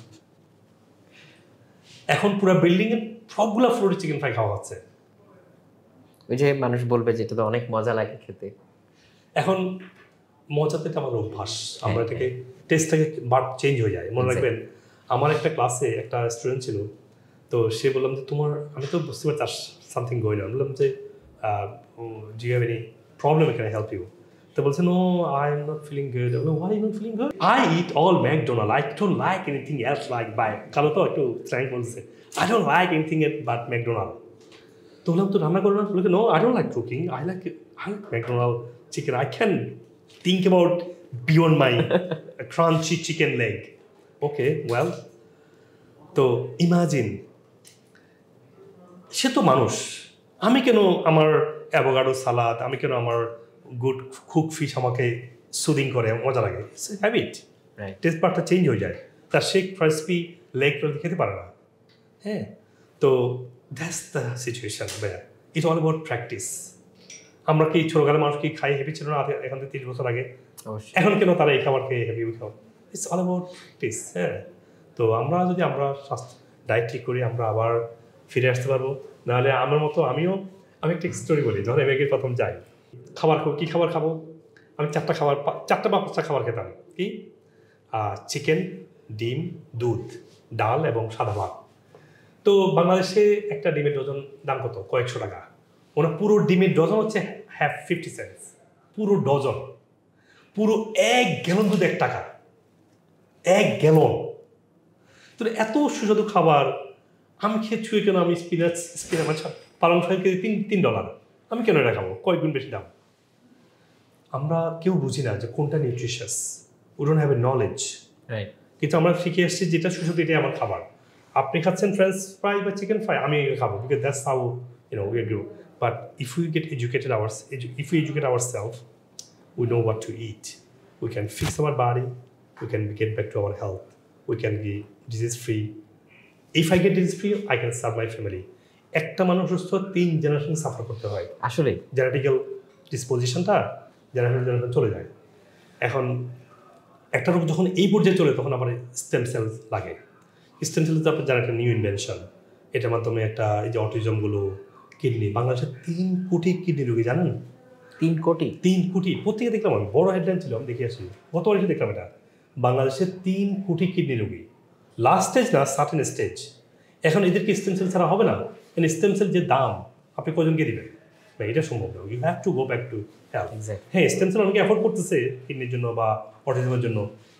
এখন পুরো বিল্ডিংয়ে সবগুলো ফ্লোরে চিকেন ফ্রাই খাওয়া হচ্ছে। ওই যে মানুষ বলবে যে এটা তো অনেক মজা লাগে খেতে। এখন মজাতে এটা আমাদের অভ্যাস, আমরা এটাকে টেস্ট থেকে বাট চেঞ্জ হয়ে যায়। মনে রাখবেন আমার একটা ক্লাসে একটা স্টুডেন্ট ছিল, তো সে বললাম যে তোমার, আমি তো বুঝতে পারছি সামথিং গোয়িং অন, বললাম যে do you have any problem, can I help you? তো বলছে no, I am not feeling good. Why you not feeling good? I eat all McDonald, I don't like anything else like by, কালো তো একটু slang বলছে, I don't like anything but McDonald. তো বললাম তো রান্না করো না? বলে no, I don't like cooking, I like McDonald chicken, I can think about beyond my crunchy chicken leg. Okay, well, তো ইমাজিন, সে তো মানুষ, আমি কেন আমার অ্যাভোকাডো সালাদ, আমি কেন আমার গুড কুক ফিশ আমাকে সুদিং করে মজা লাগে, ইটস এ হ্যাবিট, টেস্ট বারটা চেঞ্জ হয়ে যায়, তার সে ক্রাইস্পি লেগ খেতে পারে না। হ্যাঁ, তো that's the situation where it all about practice. আমরা কি ছোটকালে মানুষ কি খাই হেভি ছিল না এখান থেকে 30 বছর আগে? এখন কেন তারা এই খাবার খেয়ে হেভি খাও? It's all about practice. হ্যাঁ, তো আমরা যদি আমরা ডায়েট ঠিক করি, আমরা আবার ফিরে আসতে পারবো। নাহলে আমার মতো আমি একটা স্টোরি বলি, যখন আমেরিকায় প্রথম যাই, খাবার খাবো, কী খাবার খাবো, আমি 4টা বা 5টা খাবার খেতাম। কি? চিকেন, ডিম, দুধ, ডাল এবং সাদা ভাত। তো বাংলাদেশে একটা ডিমের ডজন দাম কত? কয়েকশো টাকা। ওরা পুরো ডিমের ডজন হচ্ছে 50 সেন্টস, পুরো ডজন, পুরো 1 গ্যালন দুধ 1 টাকা, 1 গ্যালন। তো এত সুস্বাদু খাবার আমি খেয়ে ছুঁয়ে কেন? আমি স্পিনাচ পালং শাক কেজি $3, আমি কেন এটা খাবো? কয়েক গুণ বেশি দাম। আমরা কেউ বুঝি না যে কোনটা nutritious, we don't have a knowledge. কিন্তু আমরা শিখে এসেছি যেটা সুস্বাদু এটাই আমার খাবার। আপনি খাচ্ছেন ফ্রেঞ্চ ফ্রাই বা চিকেন ফ্রাই, আমি খাবো, because that's how we grow. But if we educate ourselves, we know what to eat. We can fix our body. We can get back to our health. We can be disease free. If I get disease free, I can serve my family. একটা মানুষ সুস্থ 3 generation suffer করতে হয়। আসলে genetical ডিসপোজিশনটা generation চলে যায়। এখন একটা রোগ যখন এই পর্যায়ে চলে, তখন আমার স্টেম সেল লাগে। স্টেম সেল তো আপনার জানেন একটা নিউ ইনভেনশন। এটার মাধ্যমে একটা এই যে অটিজমগুলো, কিডনি, বাংলাদেশে 3 কোটি কিডনি রোগী, জানেন? 3 কোটি? 3 কোটি। প্রত্যেকে দেখলাম, আমি বড় হেডলাইন ছিল, আমি দেখে আসি, গত বছর দেখলাম এটা, বাংলাদেশে 3 কোটি কিডনি রোগী। লাস্ট স্টেজ না, সার্টেন স্টেজ। এখন এদেরকে স্টেম সেল ছাড়া হবে না। স্টেম সেল যে দাম, আপনি কজনকে দিবেন? এটা সম্ভব না। You have to go back to health. হ্যাঁ, স্টেম সেল অনেকে অ্যাফোর্ড করতেছে কিডনির জন্য বা অটিজমের জন্য,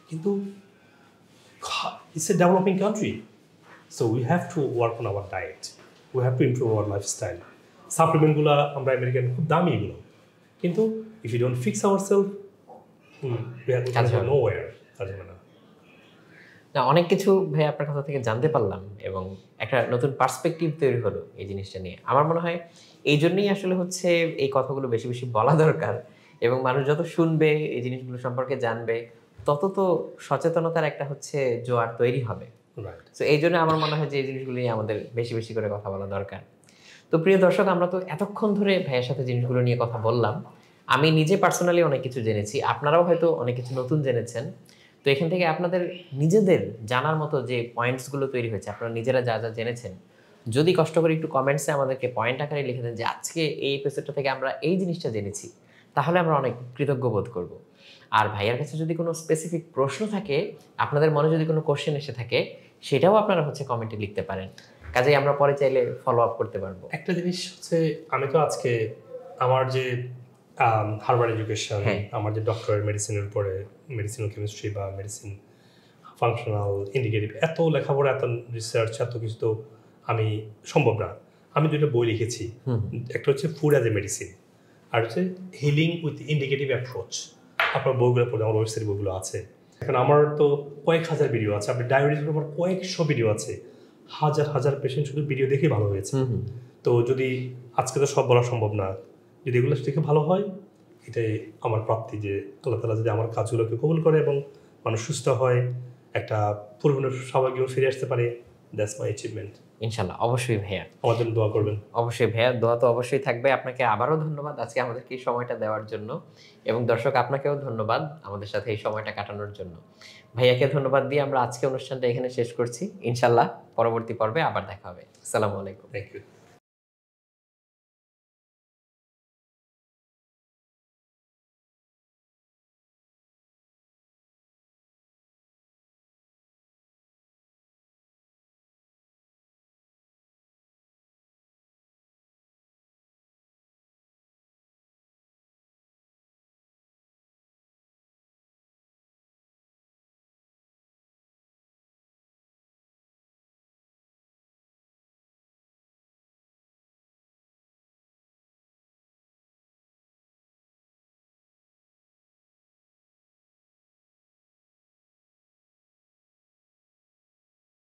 কিন্তু it's a developing country. So we have to work on our diet, we have to improve our lifestyle. সাপ্লিমেন্টগুলো আমরা আমেরিকান খুব দামি এগুলো, কিন্তু if you don't fix our self, nowhere, কাজ হবে না। না, অনেক কিছু ভাই আপনার কথা থেকে জানতে পারলাম এবং একটা নতুন পার্সপেক্টিভ তৈরি হলো এই জিনিসটা নিয়ে। আমার মনে হয় এই জন্যই আসলে হচ্ছে এই কথাগুলো বেশি বেশি বলা দরকার, এবং মানুষ যত শুনবে এই জিনিসগুলো সম্পর্কে জানবে, তত তো সচেতনতার একটা হচ্ছে জোয়ার তৈরি হবে। তো এই জন্য আমার মনে হয় যে এই জিনিসগুলো নিয়ে আমাদের বেশি বেশি করে কথা বলা দরকার। তো প্রিয় দর্শক, আমরা তো এতক্ষণ ধরে ভাইয়ের সাথে জিনিসগুলো নিয়ে কথা বললাম। আমি নিজে পার্সোনালি অনেক কিছু জেনেছি, আপনারাও হয়তো অনেক কিছু নতুন জেনেছেন। তো এখান থেকে আপনাদের নিজেদের জানার মতো যে পয়েন্টসগুলো তৈরি হয়েছে, আপনারা নিজেরা যা যা জেনেছেন, যদি কষ্ট করে একটু কমেন্টসে আমাদেরকে পয়েন্ট আকারে লিখে দেন যে আজকে এই এপিসোডটা থেকে আমরা এই জিনিসটা জেনেছি, তাহলে আমরা অনেক কৃতজ্ঞ বোধ করব। আর ভাইয়ার কাছে যদি কোনো স্পেসিফিক প্রশ্ন থাকে, আপনাদের মনে যদি কোনো কোশ্চেন এসে থাকে, সেটাও আপনারা হচ্ছে কমেন্টে লিখতে পারেন, কাজেই আমরা পরে চাইলে ফলো আপ করতে পারবো। একটা জিনিস হচ্ছে, আমি তো আজকে আমার যে হার্বার্ড এডুকেশন, আমার যে ডক্টরেট মেডিসিনের উপরে, মেডিসিনাল কেমিস্ট্রি বা মেডিসিন ফাংশনাল ইন্ডিকেটিভ, এত লেখাপড়া, এত রিসার্চ, এত কিছু তো আমি সম্ভব না। আমি 2টা বই লিখেছি, একটা হচ্ছে ফুড অ্যাজ এ মেডিসিন, আর হচ্ছে হিলিং উইথ ইন্ডিকেটিভ অ্যাপ্রোচ। আপনার বইগুলো পড়ে, আমার ওয়েবসাইট বইগুলো আছে। এখন আমার তো কয়েক হাজার ভিডিও আছে, আপনি ডায়াবেটিসের উপর কয়েকশো ভিডিও আছে, হাজার হাজার পেশেন্ট শুধু ভিডিও দেখে ভালো হয়েছে। তো যদি আজকে তো সব বলা সম্ভব না, যদি এগুলো দেখে ভালো হয়, এটাই আমার প্রাপ্তি, যে আল্লাহ তাআলা যদি আমার কাজগুলোকে কবুল করে এবং মানুষ সুস্থ হয়, একটা পূর্ণ স্বাভাবিক ফিরে আসতে পারে, দ্যাটস মাই অ্যাচিভমেন্ট। ইনশাআল্লাহ, অবশ্যই ভাইয়া আমার জন্য দোয়া করবেন। অবশ্যই ভাইয়া, দোয়া তো অবশ্যই থাকবে। আপনাকে আবারও ধন্যবাদ আজকে আমাদেরকে এই সময়টা দেওয়ার জন্য, এবং দর্শক আপনাকেও ধন্যবাদ আমাদের সাথে এই সময়টা কাটানোর জন্য। ভাইয়াকে ধন্যবাদ দিয়ে আমরা আজকে অনুষ্ঠানটা এখানে শেষ করছি। ইনশাআল্লাহ পরবর্তী পর্বে আবার দেখা হবে। আসসালামু আলাইকুম। Thank you.